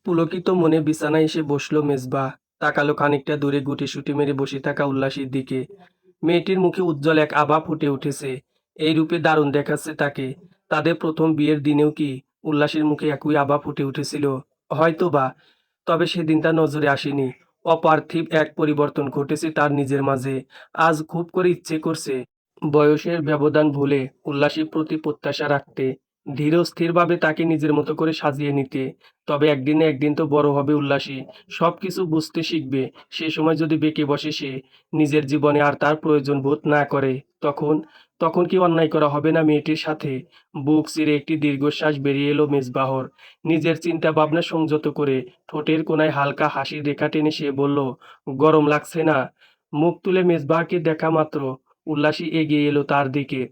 পুলকিত মনে বিছানায় এসে বসল মেজবা। তাকালো খানিকটা দূরে গুটিসুটি মেরে বসে থাকা উল্লাসীর দিকে। মেয়েটির মুখে উজ্জ্বল এক আভা ফুটে উঠেছে। এই রূপে দারুণ দেখাচ্ছে তাকে। তাদের প্রথম বিয়ের দিনেও কি উল্লাসীর মুখে একই আভা ফুটে উঠেছিল? হয়তো বা। তবে সেদিন তার নজরে আসেনি। অপার্থিব এক পরিবর্তন ঘটেছে তার নিজের মাঝে। আজ খুব করে ইচ্ছে করছে বয়সের ব্যবধান ভুলে উল্লাসীর প্রতি প্রত্যাশা রাখতে, ধীর স্থিরভাবে তাকে নিজের মতো করে সাজিয়ে নিতে। তবে একদিন না একদিন তো বড় হবে উল্লাসী, সবকিছু বুঝতে শিখবে। সে সময় যদি বেঁকে বসে সে, নিজের জীবনে আর তার প্রয়োজন বোধ না করে, তখন তখন কি অন্যায় করা হবে না মেয়েটির সাথে? বুক চিরে একটি দীর্ঘশ্বাস বেরিয়ে এলো মেজবাহর। নিজের চিন্তা ভাবনা সংযত করে ঠোঁটের কোণায় হালকা হাসির রেখা টেনে সে বলল, গরম লাগছে না? মুখ তুলে মেজবাহকে দেখা মাত্র উল্লাসী এগিয়ে এলো তার দিকে।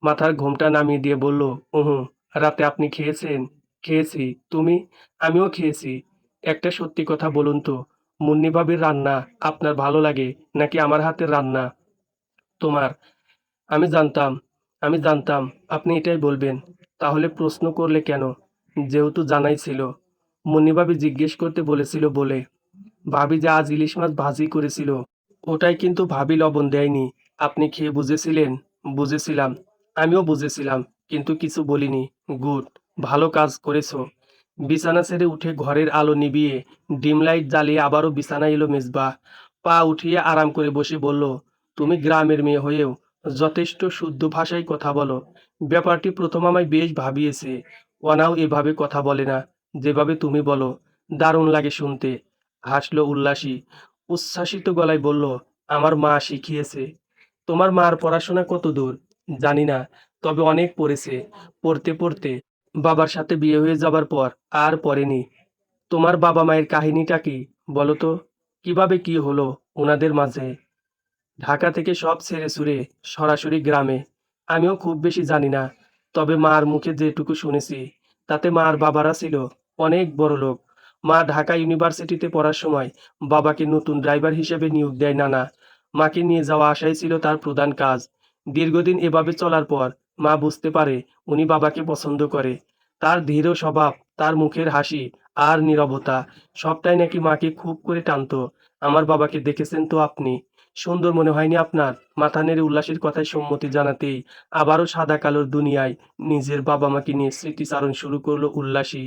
মাথার ঘোমটা নামিয়ে দিয়ে বলল, উহুঁ। রাতে আপনি খেয়েছেন? খেয়েছি। তুমি? আমিও খেয়েছি। একটা সত্যি কথা বলুন তো, মুন্নি ভাবির রান্না আপনার ভালো লাগে নাকি আমার হাতের রান্না? তোমার? আমি জানতাম, আমি জানতাম আপনি এটাই বলবেন। তাহলে প্রশ্ন করলে কেন? যেহেতু জানাই ছিল। মুন্নি ভাবি জিজ্ঞেস করতে বলেছিল বলে। ভাবি যে আজ ইলিশ মাছ ভাজি করেছিল, ওটাই কিন্তু ভাবি লবণ দেয়নি। আপনি খেয়ে বুঝেছিলেন? বুঝেছিলাম। আমিও বুঝেছিলাম, কিন্তু কিছু বলিনি। গুড, ভালো কাজ করেছো। বিছানা ছেড়ে উঠে ঘরের আলো নিভিয়ে ডিম লাইট জ্বালিয়ে আবারও বিছানায় এলো মেজবা। পা উঠিয়ে আরাম করে বসে বলল, তুমি গ্রামের মেয়ে হয়েও যথেষ্ট শুদ্ধ ভাষায় কথা বলো। ব্যাপারটি প্রথম আমায় বেশ ভাবিয়েছে। অনাও এভাবে কথা বলে না, যেভাবে তুমি বলো। দারুণ লাগে শুনতে। হাসলো উল্লাসী, উচ্ছ্বাসিত গলায় বলল, আমার মা শিখিয়েছে। তোমার মার পড়াশোনা কত দূর? জানি না, তবে অনেক পড়েছে। পড়তে পড়তে বাবার সাথে বিয়ে হয়ে যাবার পর আর পড়েনি। তোমার বাবা মায়ের কাহিনীটা কি বলো তো? কিভাবে কি হলো ওনাদের মাঝে? ঢাকা থেকে সব ছেড়ে ছুড়ে সরাসরি গ্রামে। আমিও খুব বেশি জানি না, তবে মার মুখে যেটুকু শুনেছি তাতে মার বাবারা ছিল অনেক বড় লোক। মা ঢাকা ইউনিভার্সিটিতে পড়ার সময় বাবাকে নতুন ড্রাইভার হিসেবে নিয়োগ দেয় নানা। মাকে নিয়ে যাওয়া আসাই ছিল তার প্রধান কাজ। দীর্ঘদিন এভাবে চলার পর মা বুঝতে পারে উনি বাবাকে পছন্দ করে। তার ধীর স্বভাব, তার মুখের হাসি আর নীরবতা, সবটাই নাকি মাকে খুব করে টানতো। আমার বাবাকে দেখেছেন তো আপনি? সুন্দর মনে হয়নি আপনার? মাথা নেড়ে উল্লাসের কথায় সম্মতি জানাতেই আবারও সাদা কালোর দুনিয়ায় নিজের বাবা মাকে নিয়ে স্মৃতিচারণ শুরু করলো উল্লাসী।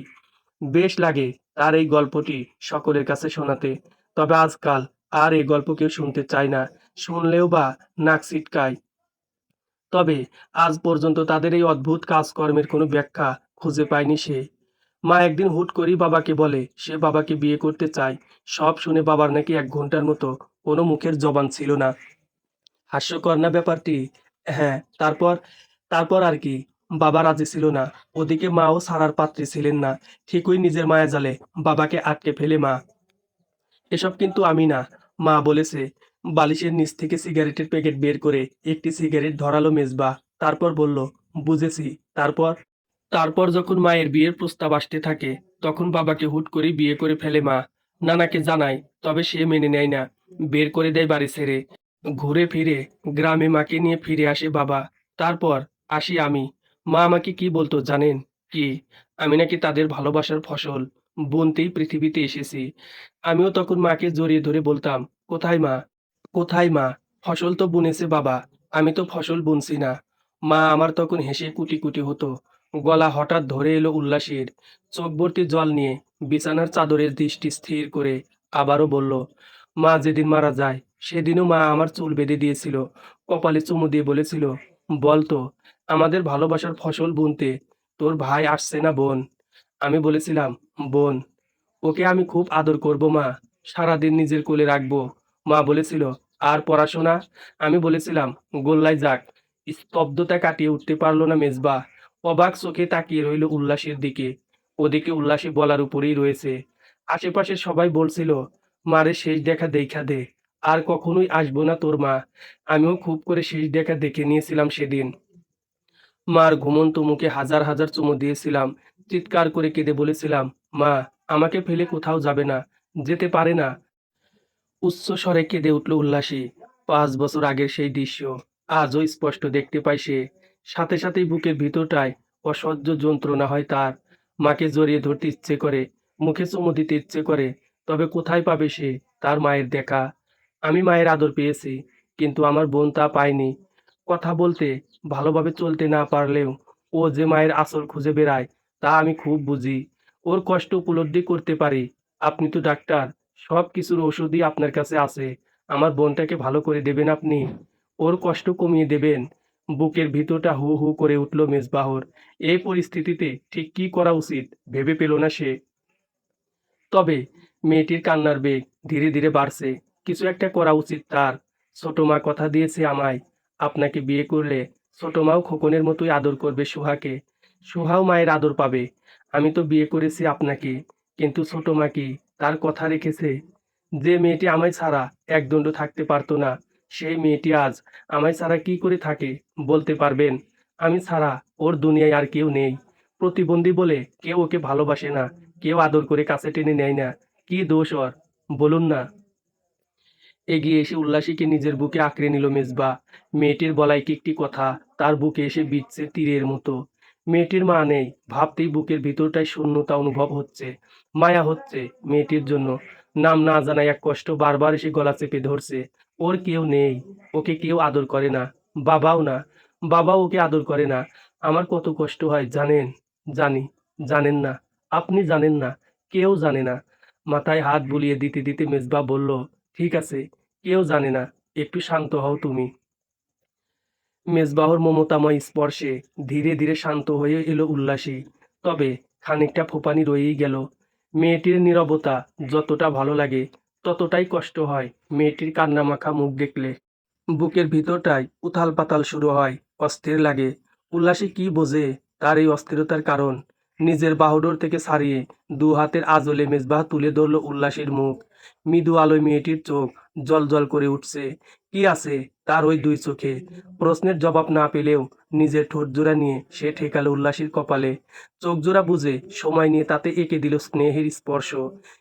বেশ লাগে তার এই গল্পটি সকলের কাছে শোনাতে। তবে আজকাল আর এই গল্প কেউ শুনতে চায় না। শুনলেও বা নাক ছিটকায়। তবে আজ পর্যন্ত তাদের এই অদ্ভুত কাজকর্মের কোনো ব্যাখ্যা খুঁজে পায়নি সে। মা একদিন হুট করেই বাবাকে বলে সে বাবাকে বিয়ে করতে চায়। সব শুনে বাবার নাকি 1 ঘন্টার মতো কোনো মুখের জবান ছিল না। হাস্যকর না ব্যাপারটি? হ্যাঁ, তারপর? তারপর আর কি? বাবা রাজি ছিল না। ওদিকে মাও ছাড়ার পাত্রী ছিলেন না। ঠিকই নিজের মায়াজালে বাবাকে আটকে ফেলে মা। এসব কিন্তু আমি না, মা বলেছে। বালিশের নিচ থেকে সিগারেটের প্যাকেট বের করে একটি সিগারেট ধরালো মেজবা। তারপর বলল, বুঝেছি। তারপর? তারপর যখন মায়ের বিয়ের প্রস্তাব আসতে থাকে, তখন বাবাকে হুট করে বিয়ে করে ফেলে মা। নানাকে জানায়, তবে সে মেনে নেয় না। বের করে দেয় বাড়ি ছেড়ে। ঘুরে ফিরে গ্রামে মাকে নিয়ে ফিরে আসে বাবা। তারপর আসি আমি। মা আমাকে কি বলতো জানেন? কি? আমি নাকি তাদের ভালোবাসার ফসল বুনতেই পৃথিবীতে এসেছি। আমিও তখন মাকে জড়িয়ে ধরে বলতাম, কোথায় মা? কোথায় মা? ফসল তো বুনেছে বাবা, আমি তো ফসল বুনছি না। মা আমার তখন হেসে কুটি কুটি হতো। গলা হঠাৎ ধরে এলো উল্লাসের। চোখ ভর্তি জল নিয়ে বিছানার চাদরের দৃষ্টি স্থির করে আবারও বলল, মা যেদিন মারা যায় সেদিনও মা আমার চুল বেঁধে দিয়েছিল, কপালে চুমু দিয়ে বলেছিল, বলতো আমাদের ভালোবাসার ফসল বুনতে তোর ভাই আসছে না বোন? আমি বলেছিলাম, বোন। ওকে আমি খুব আদর করব মা, সারাদিন নিজের কোলে রাখবো। মা বলেছিল, আর পড়াশোনা? আমি বলেছিলাম, গোল্লায় যাক। স্তব্ধতা কাটিয়ে উঠতে পারল না মেজবা। অবাক চোখে তাকিয়ে রইল উল্লাসের দিকে। ওদিকে উল্লাসী বলার উপরেই রয়েছে। আশেপাশে সবাই বলছিল, মারে শেষ দেখা দেইখা দে, আর কখনোই আসবো না তোর মা। আমিও খুব করে শেষ দেখা দেখে নিয়েছিলাম সেদিন। মার ঘুমন্ত মুখে হাজার হাজার চুমু দিয়েছিলাম। চিৎকার করে কেঁদে বলেছিলাম, মা আমাকে ফেলে কোথাও যাবে না, যেতে পারে না। উচ্চ স্বরে কেঁদে উঠল উল্লাসী। 5 বছর আগের সেই দৃশ্য আজও স্পষ্ট দেখতে পায় সে। সাথে সাথেই বুকের ভিতরটায় অসহ্য যন্ত্রণা হয় তার। মাকে জড়িয়ে ধরতে ইচ্ছে করে, মুখে চুমু দিতে ইচ্ছে করে, তবে কোথায় পাবে সে তার মায়ের দেখা? আমি মায়ের আদর পেয়েছি, কিন্তু আমার বোন তা পায়নি। কথা বলতে, ভালোভাবে চলতে না পারলেও ও যে মায়ের আঁচল খুঁজে বেড়ায় তা আমি খুব বুঝি। ওর কষ্ট উপলব্ধি করতে পারি। আপনি তো ডাক্তার, সব কিছুর ওষুধই আপনার কাছে আছে। আমার বোনটাকে ভালো করে দেবেন আপনি। ওর কষ্ট কমিয়ে দেবেন। বুকের ভিতরটা হু হু করে উঠল মেজবাহর। এই পরিস্থিতিতে ঠিক কী করা উচিত ভেবে পেল না সে। তবে মেয়েটির কান্নার বেগ ধীরে ধীরে বাড়ছে। কিছু একটা করা উচিত তার। ছোট মা কথা দিয়েছে আমায়, আপনাকে বিয়ে করলে ছোট মাও খোকনের মতোই আদর করবে সুহাকে। সুহাও মায়ের আদর পাবে। আমি তো বিয়ে করেছি আপনাকে, কিন্তু ছোট মা কি তার কথা রেখেছে? যে মেয়েটি আমায় ছাড়া একদণ্ড থাকতে পারতো না, সেই মেয়েটি আজ আমায় ছাড়া কি করে থাকে বলতে পারবেন? আমি ছাড়া ওর দুনিয়ায় আর কেউ নেই। প্রতিবন্ধী বলে কেউ ওকে ভালোবাসে না, কেউ আদর করে কাছে টেনে নেয় না। কি দোষ ওর, বলুন না? এগিয়ে এসে উল্লাসীকে নিজের বুকে আঁকড়ে নিল মেজবা। মেয়েটির গলায় কি একটি কথা তার বুকে এসে বিঁধছে তীরের মতো। মেয়েটির মা নেই ভাবতেই বুকের ভিতরটায় শূন্যতা অনুভব হচ্ছে। মায়া হচ্ছে মেয়েটির জন্য। নাম না জানা এক কষ্ট বারবার এসে গলা চেপে ধরছে। ওর কেউ নেই, ওকে কেউ আদর করে না, বাবাও না। বাবাও ওকে আদর করে না। আমার কত কষ্ট হয় জানেন? জানি। জানেন না? আপনি জানেন না? কেউ জানে না। মাথায় হাত বুলিয়ে দিতে দিতে মেজবা বলল, ঠিক আছে, কেউ জানে না, একটু শান্ত হও তুমি। মেজবাহর মমতাময় স্পর্শে ধীরে ধীরে শান্ত হয়ে এলো উল্লাসী। তবে খানিকটা ফোঁপানি রয়েই গেল। মেয়েটির নীরবতা যতটা ভালো লাগে, ততটাই কষ্ট হয় মেয়েটির কান্নামাখা মুখ দেখলে। বুকের ভিতরটায় উথাল পাতাল শুরু হয়, অস্থির লাগে। উল্লাসী কি বোঝে তার এই অস্থিরতার কারণ? নিজের বাহুডোর থেকে ছাড়িয়ে দু হাতের আঁচলে মেজবাহ তুলে ধরল উল্লাসীর মুখ। মৃদু আলোয় মেয়েটির চোখ জল জল করে উঠছে। কি আছে তার ওই দুই চোখে? প্রশ্নের জবাব না পেলেও নিজের ঠোঁট জোড়া নিয়ে সে ঠেকালো উল্লাসীর কপালে। চোখ জোড়া বুঝে সময় নিয়ে তাতে এঁকে দিল স্নেহের স্পর্শ।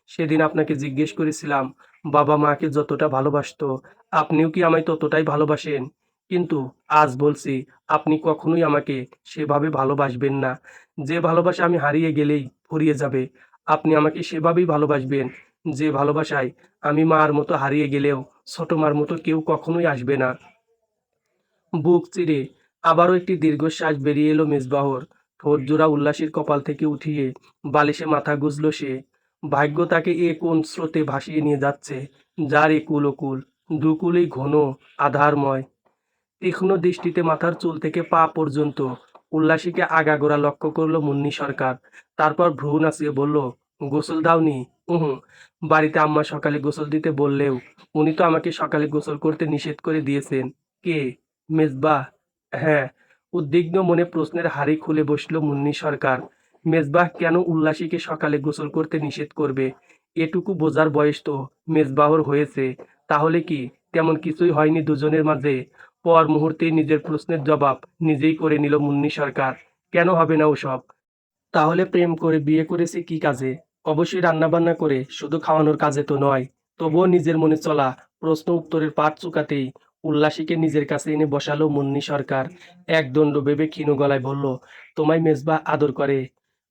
সেদিন আপনাকে জিজ্ঞেস করেছিলাম, বাবা মাকে যতটা ভালোবাসতো আপনিও কি আমায় ততটাই ভালোবাসেন? কিন্তু আজ বলছি, আপনি কখনোই আমাকে সেভাবে ভালোবাসবেন না। যে ভালোবাসা আমি হারিয়ে গেলেই ফুরিয়ে যাবে, আপনি আমাকে সেভাবেই ভালোবাসবেন, যে ভালোবাসায় আমি মার মতো হারিয়ে গেলেও ছোট মার মতো কেউ কখনোই আসবে না। বুক চিরে আবারও একটি দীর্ঘশ্বাস বেরিয়ে এলো মেজবাহর। ঠোঁট জোড়া উল্লাসীর কপাল থেকে উঠিয়ে বালিশে মাথা গুজল সে। ভাগ্য তাকে এ কোন স্রোতে ভাসিয়ে নিয়ে যাচ্ছে, যার একুল ওকুল দুকুলেই ঘন আধারময়। তীক্ষ্ণ দৃষ্টিতে মাথার চুল থেকে পা পর্যন্ত উল্লাসীকে আগাগোড়া লক্ষ্য করলো মুন্নি সরকার। তারপর ভ্রু নাচিয়ে বলল, গোসল দাওনি? উহুঁ। বাড়িতে আম্মা সকালে গোসল দিতে বললেও উনি তো আমাকে সকালে গোসল করতে নিষেধ করে দিয়েছেন। কে? মেজবাহ? হ্যাঁ। উদ্বিগ্ন মনে প্রশ্নের হাঁড়ি খুলে বসল মুন্নি সরকার। মেজবাহ কেন উল্লাসীকে সকালে গোসল করতে নিষেধ করবে? এটুকু বোঝার বয়স তো মেজবাহর হয়েছে। তাহলে কি তেমন কিছুই হয়নি দুজনের মাঝে? পর মুহূর্তেই নিজের প্রশ্নের জবাব নিজেই করে নিল মুন্নি সরকার। কেন হবে না ওসব? তাহলে প্রেম করে বিয়ে করেছি কি কাজে? অবশ্যই রান্নাবান্না করে, শুধু খাওয়ানোর কাজে তো নয়। তবুও নিজের মনে চলা প্রশ্ন উত্তরের পাট চুকাতেই উল্লাসীকে নিজের কাছে এনে বসালো মুন্নি সরকার। একদণ্ড ভেবে ক্ষীণ গলায় বলল, তোমায় মেজবা আদর করে?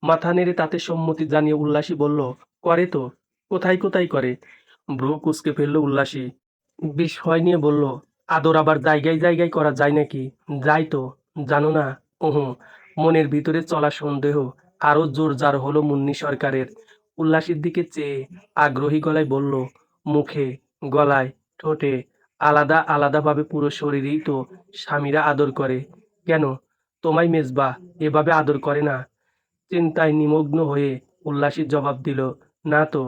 মাথা নেড়ে তাতে সম্মতি জানিয়ে উল্লাসী বলল, করে তো। কোথায় কোথায় করে? ভ্রু কুঁচকে ফেলল উল্লাসী। বিস্ময় নিয়ে বলল, আদর আবার জায়গায় জায়গায় করা যায় নাকি? যায় তো, জানো না? হুঁ। মনের ভিতরে চলা সন্দেহ আরো জোরজার হলো মুন্নি সরকারের। উল্লাসীর দিকে চেয়ে আগ্রহী গলায় বলল, মুখে, গলায়, ঠোঁটে, আলাদা আলাদাভাবে পুরো শরীরেই তো স্বামীরা আদর করে। কেন তোমায় মেজবা এভাবে আদর করে না? চিন্তায় নিমগ্ন হয়ে উল্লাসী জবাব দিল, না তো।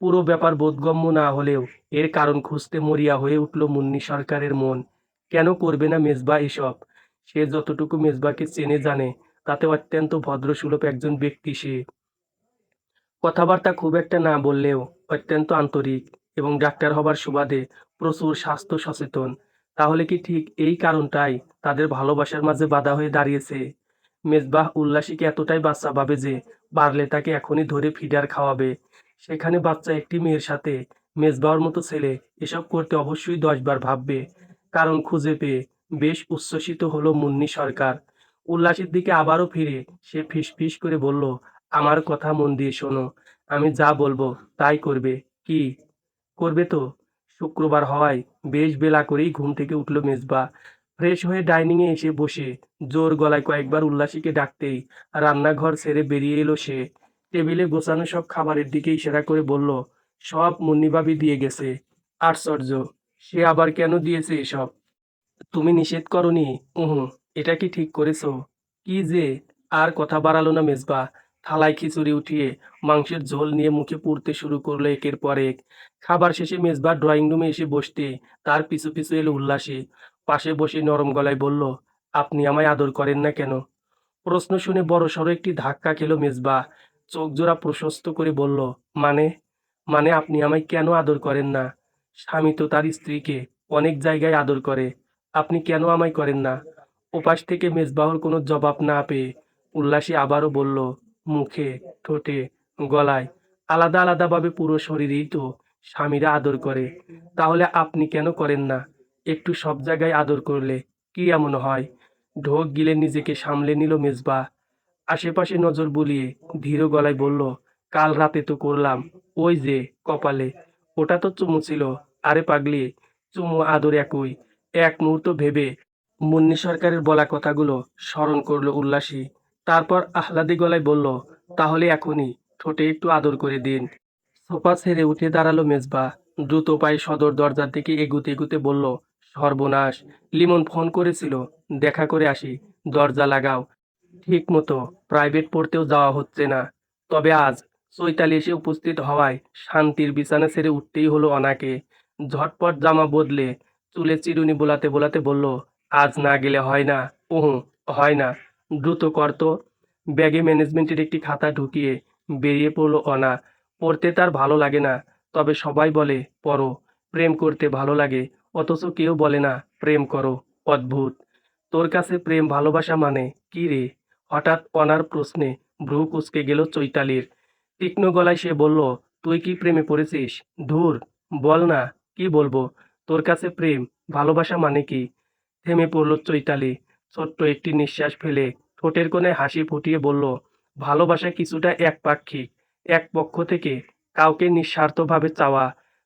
পুরো ব্যাপার বোধগম্য না হলেও এর কারণ খুঁজতে মরিয়া হয়ে উঠল মুন্নি সরকারের মন। কেন করবে না মেজবা এসব? সে যতটুকু মেজবাকে চেনে জানে, তাতে অত্যন্ত ভদ্রসুলভ একজন ব্যক্তি সে। কথাবার্তা খুব একটা না বললেও অত্যন্ত আন্তরিক, এবং ডাক্তার হবার সুবাদে প্রচুর স্বাস্থ্য সচেতন। তাহলে কি ঠিক এই কারণটাই তাদের ভালোবাসার মাঝে বাধা হয়ে দাঁড়িয়েছে? মেজবাহ উল্লাসীকে এতটাই বাচ্চা ভাবে যে পারলে তাকে এখনই ধরে ফিডার খাওয়াবে। সেখানে বাচ্চা একটি মেয়ের সাথে মেজবাহর মতো ছেলে এসব করতে অবশ্যই 10 বার ভাববে। কারণ খুঁজে পেয়ে বেশ উচ্ছ্বসিত হলো মুন্নি সরকার। উল্লাসীর দিকে আবারও ফিরে সে ফিসফিস করে বলল, আমার কথা মন দিয়ে শোনো। আমি যা বলবো তাই করবে। কি করবে তো? শুক্রবার হওয়ায় বেশ বেলা করেই ঘুম থেকে উঠল মেজবা। ফ্রেশ হয়ে ডাইনিংয়ে এসে বসে জোর গলায় কয়েকবার উল্লাসীকে ডাকতেই রান্নাঘর ছেড়ে বেরিয়ে এলো সে। টেবিলে গোছানো সব খাবারের দিকে ইশারা করে বলল, সব মুন্নিভাবি দিয়ে গেছে। আশ্চর্য, সে আবার কেন দিয়েছে এসব? তুমি নিষেধ করনি? উহুঁ, এটা কি ঠিক করেছো? কি যে! আর কথা বাড়ালো না মেজবা। থালায় খিচুড়ি উঠিয়ে মাংসের ঝোল নিয়ে মুখে পুরতে শুরু করলো একের পর এক। খাবার শেষে মেজবা ড্রয়িং রুমে এসে বসতে তার পিছু পিছু এলো উল্লাসী। পাশে বসে নরম গলায় বলল, আপনি আমায় আদর করেন না কেন? প্রশ্ন শুনে বড়সড় একটি ধাক্কা খেলো মেজবা। চোখ জোড়া প্রশস্ত করে বলল, মানে? মানে আপনি আমায় কেন আদর করেন না? স্বামী তো তার স্ত্রীকে অনেক জায়গায় আদর করে, আপনি কেন আমায় করেন না? ওপাশ থেকে মেজবাহুর কোনো জবাব না পেয়ে উল্লাসী আবারও বলল, মুখে, ঠোঁটে, গলায়, আলাদা আলাদাভাবে পুরো শরীরেই তো স্বামীরা আদর করে। তাহলে আপনি কেন করেন না? একটু সব জায়গায় আদর করলে কি এমন হয়? ঢোক গিলে নিজেকে সামলে নিল মেজবা। আশেপাশে নজর বুলিয়ে ধীর গলায় বলল, কাল রাতে তো করলাম, ওই যে কপালে। ওটা তো চুমু ছিল। আরে পাগলি, চুমু আদর একই। এক মুহূর্ত ভেবে মুন্নি সরকারের বলা কথাগুলো স্মরণ করলো উল্লাসী। তারপর আহ্লাদী গলায় বলল, তাহলে এখনই ঠোঁটে একটু আদর করে দিন। সোফা ছেড়ে উঠে দাঁড়ালো মেজবা। দ্রুত পায়ে সদর দরজার দিকে এগুতে এগুতে বলল, সর্বনাশ, লিমন ফোন করেছিল, দেখা করে আসি, দরজা লাগাও। ঠিক মতো প্রাইভেট পড়তেও যাওয়া হচ্ছে না। তবে আজ চৈতালি এসে উপস্থিত হওয়ায় শান্তির বিছানা ছেড়ে উঠতেই হলো অনাকে। ঝটপট জামা বদলে চুলে চিরুনি বোলাতে বোলাতে বলল, আজ না গেলে হয় না। উহুঁ, হয় না। দ্রুত করত। ব্যাগে ম্যানেজমেন্টের একটি খাতা ঢুকিয়ে বেরিয়ে পড়ল অনা। পড়তে তার ভালো লাগে না, তবে সবাই বলে পড়ো। প্রেম করতে ভালো লাগে, অথচ কেউ বলে না প্রেম করো। অদ্ভুত। তোর কাছে প্রেম ভালোবাসা মানে কি রে? হঠাৎ অনার প্রশ্নে ভ্রু কুঁচকে গেল চৈতালির। তীক্ষ্ণ গলায় সে বলল, তুই কি প্রেমে পড়েছিস? ধুর, বল না, কি বলবো? তোর কাছে প্রেম ভালোবাসা মানে কি? থেমে পড়ল চৈতালি। ছোট্ট একটি নিঃশ্বাস ফেলে ঠোঁটের কোণে হাসি ফুটিয়ে বলল, ভালোবাসা কিছুটা একপাক্ষিক। এক পক্ষ থেকে কাউকে নিঃস্বার্থভাবে চাওয়া,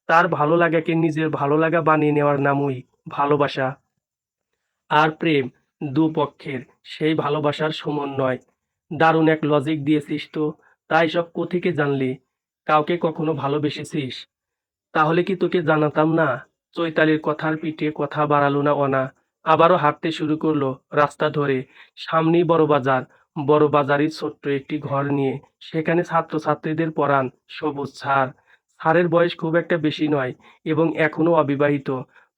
তার ভালো লাগাকে নিজের ভালো লাগা বানিয়ে নেওয়ার নামই ভালোবাসা। আর প্রেম দুপক্ষের সেই ভালোবাসার সমন্বয়। দারুণ এক লজিক দিয়েছিস তো। তাই সব কোত্থেকে জানলি? কাউকে কখনো ভালোবেসেছিস? তাহলে কি তোকে জানাতাম না? চৈতালির কথার পিঠে কথা বাড়ালো না অনা। আবারও হাঁটতে শুরু করলো রাস্তা ধরে। সামনেই বড় বাজার। বড় বাজারই ছোট্ট একটি ঘর নিয়ে সেখানে ছাত্রছাত্রীদের পড়ান সবুজ স্যার। স্যারের বয়স খুব একটা বেশি নয় এবং এখনো অবিবাহিত।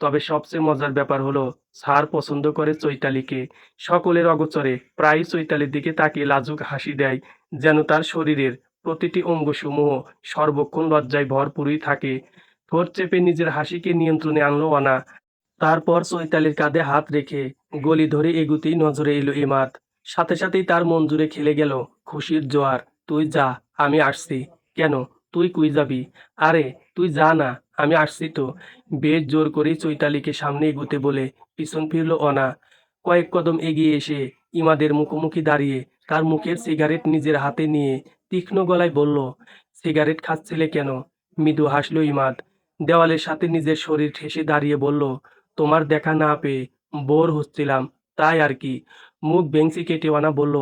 তবে সবচেয়ে মজার ব্যাপার হলো স্যার পছন্দ করে চৈতালিকে। সকলের অগোচরে প্রায়ই চৈতালির দিকে তাকিয়ে লাজুক হাসি দেয়, যেন তার শরীরের প্রতিটি অঙ্গসমূহ সর্বক্ষণ লজ্জায় ভরপুরই থাকে। ঠোঁট চেপে নিজের হাসিকে নিয়ন্ত্রণে আনলো অনা। তারপর চৈতালির কাঁধে হাত রেখে গলি ধরে এগুতেই নজরে এলো ইমাদ। সাথে সাথেই তার মন জুড়ে খেলে গেল খুশির জোয়ার। তুই যা, আমি আসছি। কেন, তুই কই যাবি? আরে তুই যা না, আমি আসছি তো। বেশ জোর করেই চৈতালিকে সামনে এগুতে বলে পিছন ফিরল অনা। কয়েক কদম এগিয়ে এসে ইমাদের মুখোমুখি দাঁড়িয়ে তার মুখের সিগারেট নিজের হাতে নিয়ে তীক্ষ্ণ গলায় বলল, সিগারেট খাচ্ছিলে কেন? মৃদু হাসল ইমাদ। দেওয়ালের সাথে নিজের শরীর ঠেসে দাঁড়িয়ে বলল, তোমার দেখা না পেয়ে বোর হচ্ছিলাম, তাই আর কি। মুখ ভেংচি কেটে অনা বলল,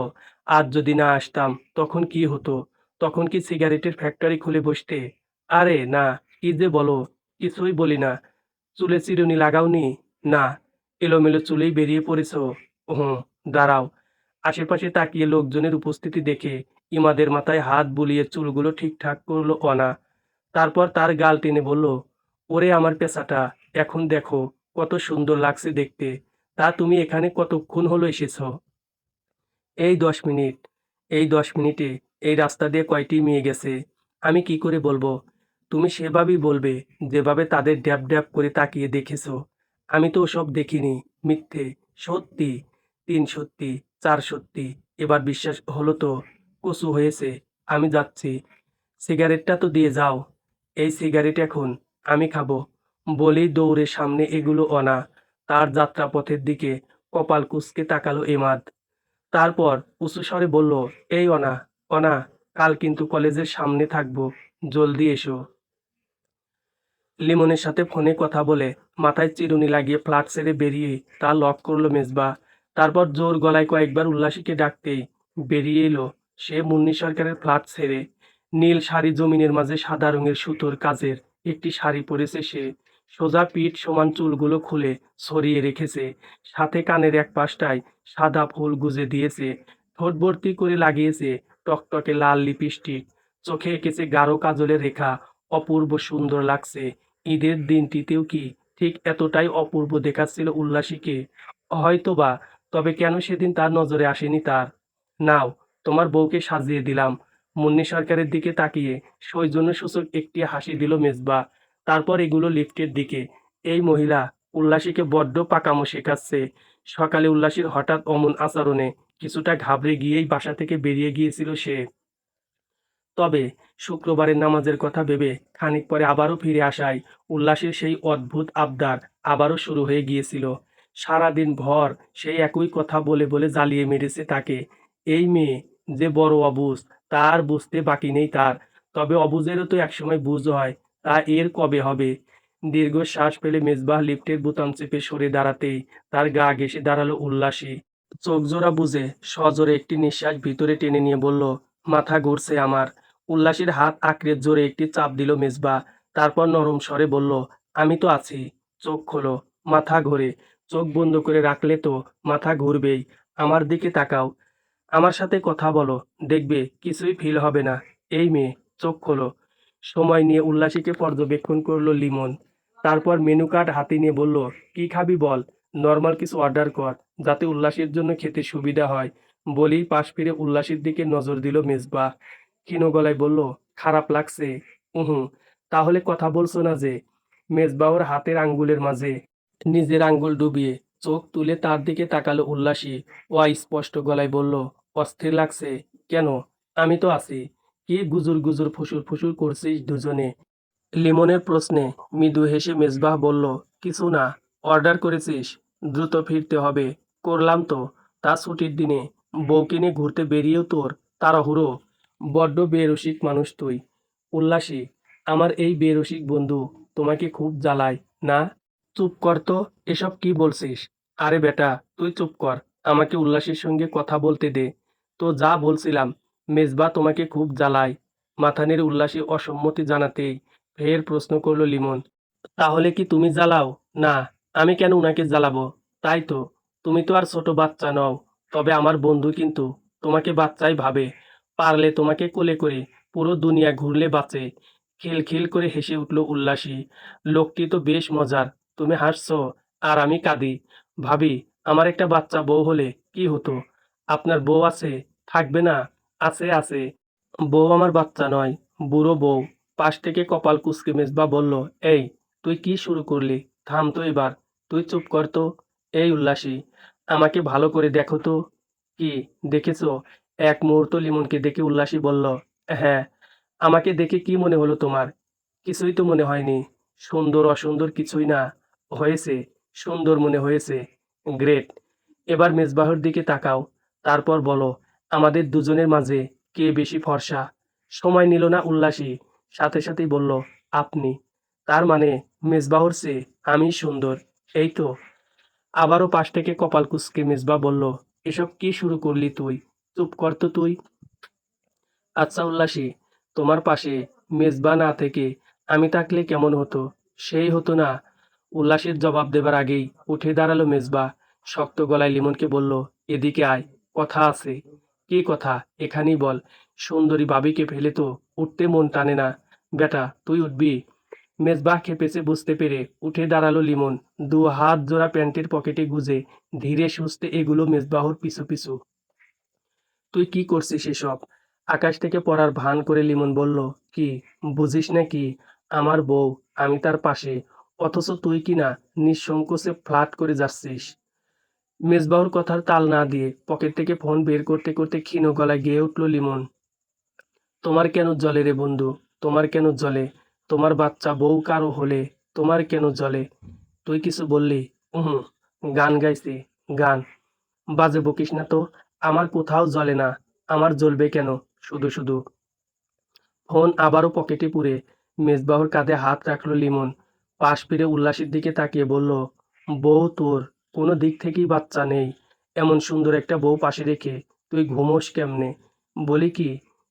আজ যদি না আসতাম তখন কি হতো? তখন কি সিগারেটের ফ্যাক্টরি খুলে বসতে? আরে না, কি যে বলো, কিছুই বলি না। চুলে চিরুনি লাগাওনি? না। এলোমেলো চুলেই বেরিয়ে পড়েছো? হুম, দাঁড়াও। আশেপাশে তাকিয়ে লোকজনের উপস্থিতি দেখে ইমাদের মাথায় হাত বুলিয়ে চুলগুলো ঠিকঠাক করলো অনা। তারপর তার গাল টেনে বলল, ওরে আমার পেঁচাটা, এখন দেখো কত সুন্দর লাগছে দেখতে। তা তুমি এখানে কতক্ষণ হলো এসেছো? এই 10 মিনিট। এই 10 মিনিটে এই রাস্তা দিয়ে কয়টি মেয়ে গেছে? আমি কি করে বলবো? তুমি সেভাবেই বলবে যেভাবে তাদের ড্যাব ড্যাব করে তাকিয়ে দেখেছো। আমি তো ওসব দেখিনি। মিথ্যে। সত্যি। 3 সত্যি, 4 সত্যি। এবার বিশ্বাস হলো তো? কচু হয়েছে। আমি যাচ্ছি। সিগারেটটা তো দিয়ে যাও। এই সিগারেট এখন আমি খাবো। বলেই দৌড়ে সামনে এগুলো অনা। তার যাত্রাপথের দিকে কপাল কুঁচকে তাকালো এমাদ। তারপর উঁচু স্বরে বলল, এই অনা, অনা, কাল কিন্তু কলেজের সামনে থাকবো, জলদি এসো। লিমনের সাথে ফোনে কথা বলে মাথায় চিরুনি লাগিয়ে ফ্ল্যাট ছেড়ে বেরিয়ে তা লক করলো মেজবা। তারপর জোর গলায় কয়েকবার উল্লাসীকে ডাকতেই বেরিয়ে এলো সে মুন্নি সরকারের ফ্ল্যাট ছেড়ে। নীল শাড়ি জমিনের মাঝে সাদা রঙের সুতোর কাজের একটি শাড়ি পরেছে সে। সোজা পিঠ সমান চুলগুলো খুলে ছড়িয়ে রেখেছে, সাথে কানের এক পাশটায় সাদা ফুল গুজে দিয়েছে, ঠোঁট ভর্তি করে লাগিয়েছে টকটকে লাল লিপস্টিক, চোখে এঁকেছে গাঢ় কাজলের রেখা। অপূর্ব সুন্দর লাগছে। ঈদের দিনটিতেও কি ঠিক এতটাই অপূর্ব দেখাচ্ছিল উল্লাসীকে? হয়তোবা, তবে কেন সেদিন তার নজরে আসেনি তার? নাও, তোমার বউকে সাজিয়ে দিলাম। মুন্নি সরকারের দিকে তাকিয়ে সৌজন্যসূচক একটি হাসি দিল মেজবা। তারপর এগুলো লিফটের দিকে। এই মহিলা উল্লাসীকে বড্ড পাকামো শেখাচ্ছে। সকালে উল্লাসীর হঠাৎ অমন আচরণে কিছুটা ঘাবড়ে গিয়েই বাসা থেকে বেরিয়ে গিয়েছিল সে। তবে শুক্রবারের নামাজের কথা ভেবে খানিক পরে আবারও ফিরে আসায় উল্লাসের সেই অদ্ভুত আবদার আবারও শুরু হয়ে গিয়েছিল। সারাদিন ভর সেই একই কথা বলে বলে জ্বালিয়ে মেরেছে তাকে। এই মেয়ে যে বড় অবুঝ, তার বুঝতে বাকি নেই তার। তবে অবুঝেরও তো একসময় বুঝ হয়, তা এর কবে হবে? দীর্ঘশ্বাস ফেলে মেজবাহ লিফটের বোতাম চেপে সরে দাঁড়াতেই তার গা ঘেঁষে দাঁড়ালো উল্লাসী। চোখ জোড়া বুজে সজোরে একটি নিঃশ্বাস ভিতরে টেনে নিয়ে বলল, মাথা ঘুরছে আমার। উল্লাসীর হাত আঁকড়ে জোরে একটি চাপ দিল মেজবা। তারপর নরম স্বরে বলল, আমি তো আছি। চোখ খোলো। মাথা ঘোরে। চোখ বন্ধ করে রাখলে তো মাথা ঘুরবেই। আমার দিকে তাকাও। আমার সাথে কথা বলো। দেখবে কিছুই ফিল হবে না। এই মেয়ে, চোখ খোলো। সময় নিয়ে উল্লাসীকে পর্যবেক্ষণ করলো লিমন। তারপর মেনু কার্ড হাতে নিয়ে বলল, কি খাবি বল। নর্মাল কিছু অর্ডার কর, যাতে উল্লাসীর জন্য খেতে সুবিধা হয়। বলেই পাশ ফিরে উল্লাসীর দিকে নজর দিল মেজবা। ক্ষীণ গলায় বলল, খারাপ লাগছে? হুম। তাহলে কথা বলছো না যে? মেজবাহর হাতের আঙ্গুলের মাঝে নিজের আঙ্গুল ডুবিয়ে চোখ তুলে তার দিকে তাকালো উল্লাসী। স্পষ্ট গলায় বলল, অস্থির লাগছে? কেন? আমি তো আছি। কি গুজুর গুজুর ফুসুর ফুসুর করছিস দুজনে? লিমনের প্রশ্নে মৃদু হেসে মেজবাহ বলল, কিছু না। অর্ডার করেছিস? দ্রুত ফিরতে হবে। করলাম তো। তা ছুটির দিনে বউকে নিয়ে ঘুরতে বেরিয়েও তোর তাড়াহুড়ো? বড্ড বেরসিক মানুষ তুই। উল্লাসী, আমার এই বেরসিক বন্ধু তোমাকে খুব জ্বালায় না? চুপ কর তো। এসব কি বলছিস? আরে বেটা, তুই চুপ কর। আমাকে উল্লাসীর সঙ্গে কথা বলতে দে। তো যা বলছিলাম, মেজবা তোমাকে খুব জ্বালায়। মাথা নেড়ে উল্লাসী অসম্মতি জানাতেই ফের প্রশ্ন করলো লিমন, তাহলে কি তুমি জ্বালাও? না, আমি কেন উনাকে জ্বালাবো? তাই তো, তুমি তো আর ছোট বাচ্চা নও। তবে আমার বন্ধু কিন্তু তোমাকে বাচ্চাই ভাবে। পারলে তোমাকে কোলে করে পুরো দুনিয়া ঘুরলে বাঁচে। খিলখিল করে হেসে উঠল উল্লাসী। লোকটি তো বেশ মজার। তুমি হাসছো আর আমি কাঁদি। ভাবি, আমার একটা বাচ্চা বউ হলে কি হতো? আপনার বউ আছে? থাকবে না? আছে আছে। বউ আমার বাচ্চা নয়, বুড়ো বউ। পাশ থেকে কপাল কুঁচকে মেজবা বলল, এই, তুই কি শুরু করলি? থাম তো এবার। তুই চুপ কর তো। এই উল্লাসী, আমাকে ভালো করে দেখো তো। কি দেখেছো? এক মুহূর্ত লিমনকে দেখে উল্লাসী বলল, হ্যাঁ। আমাকে দেখে কি মনে হলো তোমার? কিছুই তো মনে হয়নি। সুন্দর অসুন্দর কিছুই না। হয়েছে, সুন্দর মনে হয়েছে। গ্রেট। এবার মেজবাহর দিকে তাকাও। তারপর বলো, আমাদের দুজনের মাঝে কে বেশি ফর্সা? সময় নিল না উল্লাসী, সাথে সাথেই বলল, আপনি। তার মানে মেজবাহর চেয়ে আমি সুন্দর, এই তো? আবারও পাশ থেকে কপাল কুঁচকে মেজবা বলল, এসব কি শুরু করলি তুই? চুপ কর তো তুই। আচ্ছা উল্লাসী, তোমার পাশে মেজবা না থেকে আমি থাকলে কেমন হতো? সেই হতো না? উল্লাসীর জবাব দেবার আগেই উঠে দাঁড়ালো মেজবা। শক্ত গলায় লিমনকে বলল, এদিকে আয়, কথা আছে। কি কথা? এখানেই বল। সুন্দরী ভাবিকে ফেলে তো উঠতে মন টানে না। বেটা, তুই উঠবি? মেজবাহ খেপেছে বুঝতে পেরে উঠে দাঁড়ালো লিমন। দু হাত জোড়া প্যান্টের পকেটে গুজে ধীরে সুস্থে এগুলো মেজবাহুর পিছু পিছু। তুই কি করছিস এসব? আকাশ থেকে পড়ার ভান করে লিমন বলল, কি বুঝিস নাকি? আমার বউ, আমি তার পাশে, অথচ তুই কি না নিঃসংকোচে ফ্লার্ট করে যাচ্ছিস। মেজবাহুর কথার তাল না দিয়ে পকেট থেকে ফোন বের করতে করতে ক্ষীণ গলায় গেয়ে উঠল লিমন, তোমার কেন জ্বলে রে বন্ধু? তোমার কেন জ্বলে? তোমার বাচ্চা বউ কারো হলে তোমার কেন জ্বলে? তুই কিছু বললি? হুম। গান গাইছি। গান? বাজে বকিস না তো। আমার কোথাও জ্বলে না। আমার জ্বলবে কেন শুধু শুধু? ফোন আবারও পকেটে পুরে মেজবাহুর কাঁধে হাত রাখলো লিমন। পাশ ফিরে উল্লাসের দিকে তাকিয়ে বলল, বউ তোর কোনো দিক থেকেই বাচ্চা নেই। এমন সুন্দর একটা বউ পাশে রেখে তুই ঘুমোস কেমনে? বলি কি,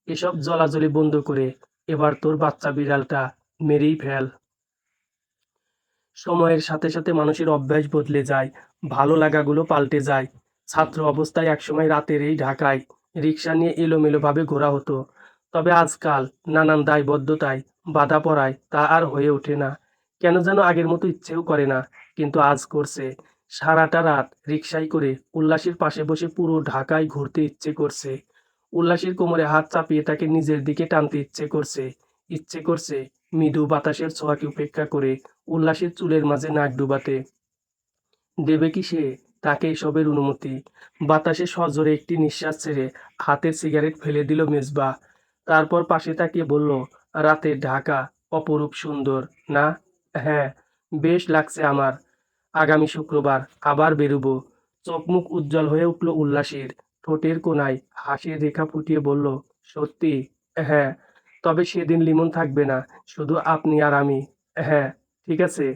এসব জলাজলি বন্ধ করে এবার তোর বাচ্চা বিড়ালটা মেরেই ফেল। সময়ের সাথে সাথে মানুষের অভ্যাস বদলে যায়, ভালো লাগাগুলো পাল্টে যায়। ছাত্র অবস্থায় একসময় রাতের এই ঢাকায় রিক্সা নিয়ে এলোমেলোভাবে ঘোরা হতো। তবে আজকাল নানান দায়বদ্ধতায় বাধা পড়ায় তা আর হয়ে ওঠে না। কেন যেন আগের মতো ইচ্ছেও করে না, কিন্তু আজ করছে। সারাটা রাত রিক্সায় করে উল্লাসের পাশে বসে পুরো ঢাকায় ঘুরতে ইচ্ছে করছে। উল্লাসের কোমরে হাত চাপিয়ে তাকে নিজের দিকে টানতে ইচ্ছে করছে মৃদু বাতাসের ছোঁয়াকে উপেক্ষা করে উল্লাসের চুলের মাঝে নাক ডুবাতে। দেবে কি সে তাকে এসবের অনুমতি? বাতাসে সজোরে একটি নিঃশ্বাস ছেড়ে হাতের সিগারেট ফেলে দিল মেজবা। তারপর পাশে তাকিয়ে বলল, রাতের ঢাকা অপরূপ সুন্দর না? হ্যাঁ, বেশ লাগছে আমার। আগামী শুক্রবার আবার বেরোবো। চোখ মুখ উজ্জ্বল হয়ে উঠল উল্লাসের। ঠোঁটের কোণায় হাসির রেখা ফুটিয়ে বলল, সত্যি? হ্যাঁ। তবে সেদিন লিমন থাকবে না, শুধু আপনি আর আমি। হ্যাঁ, ঠিক আছে।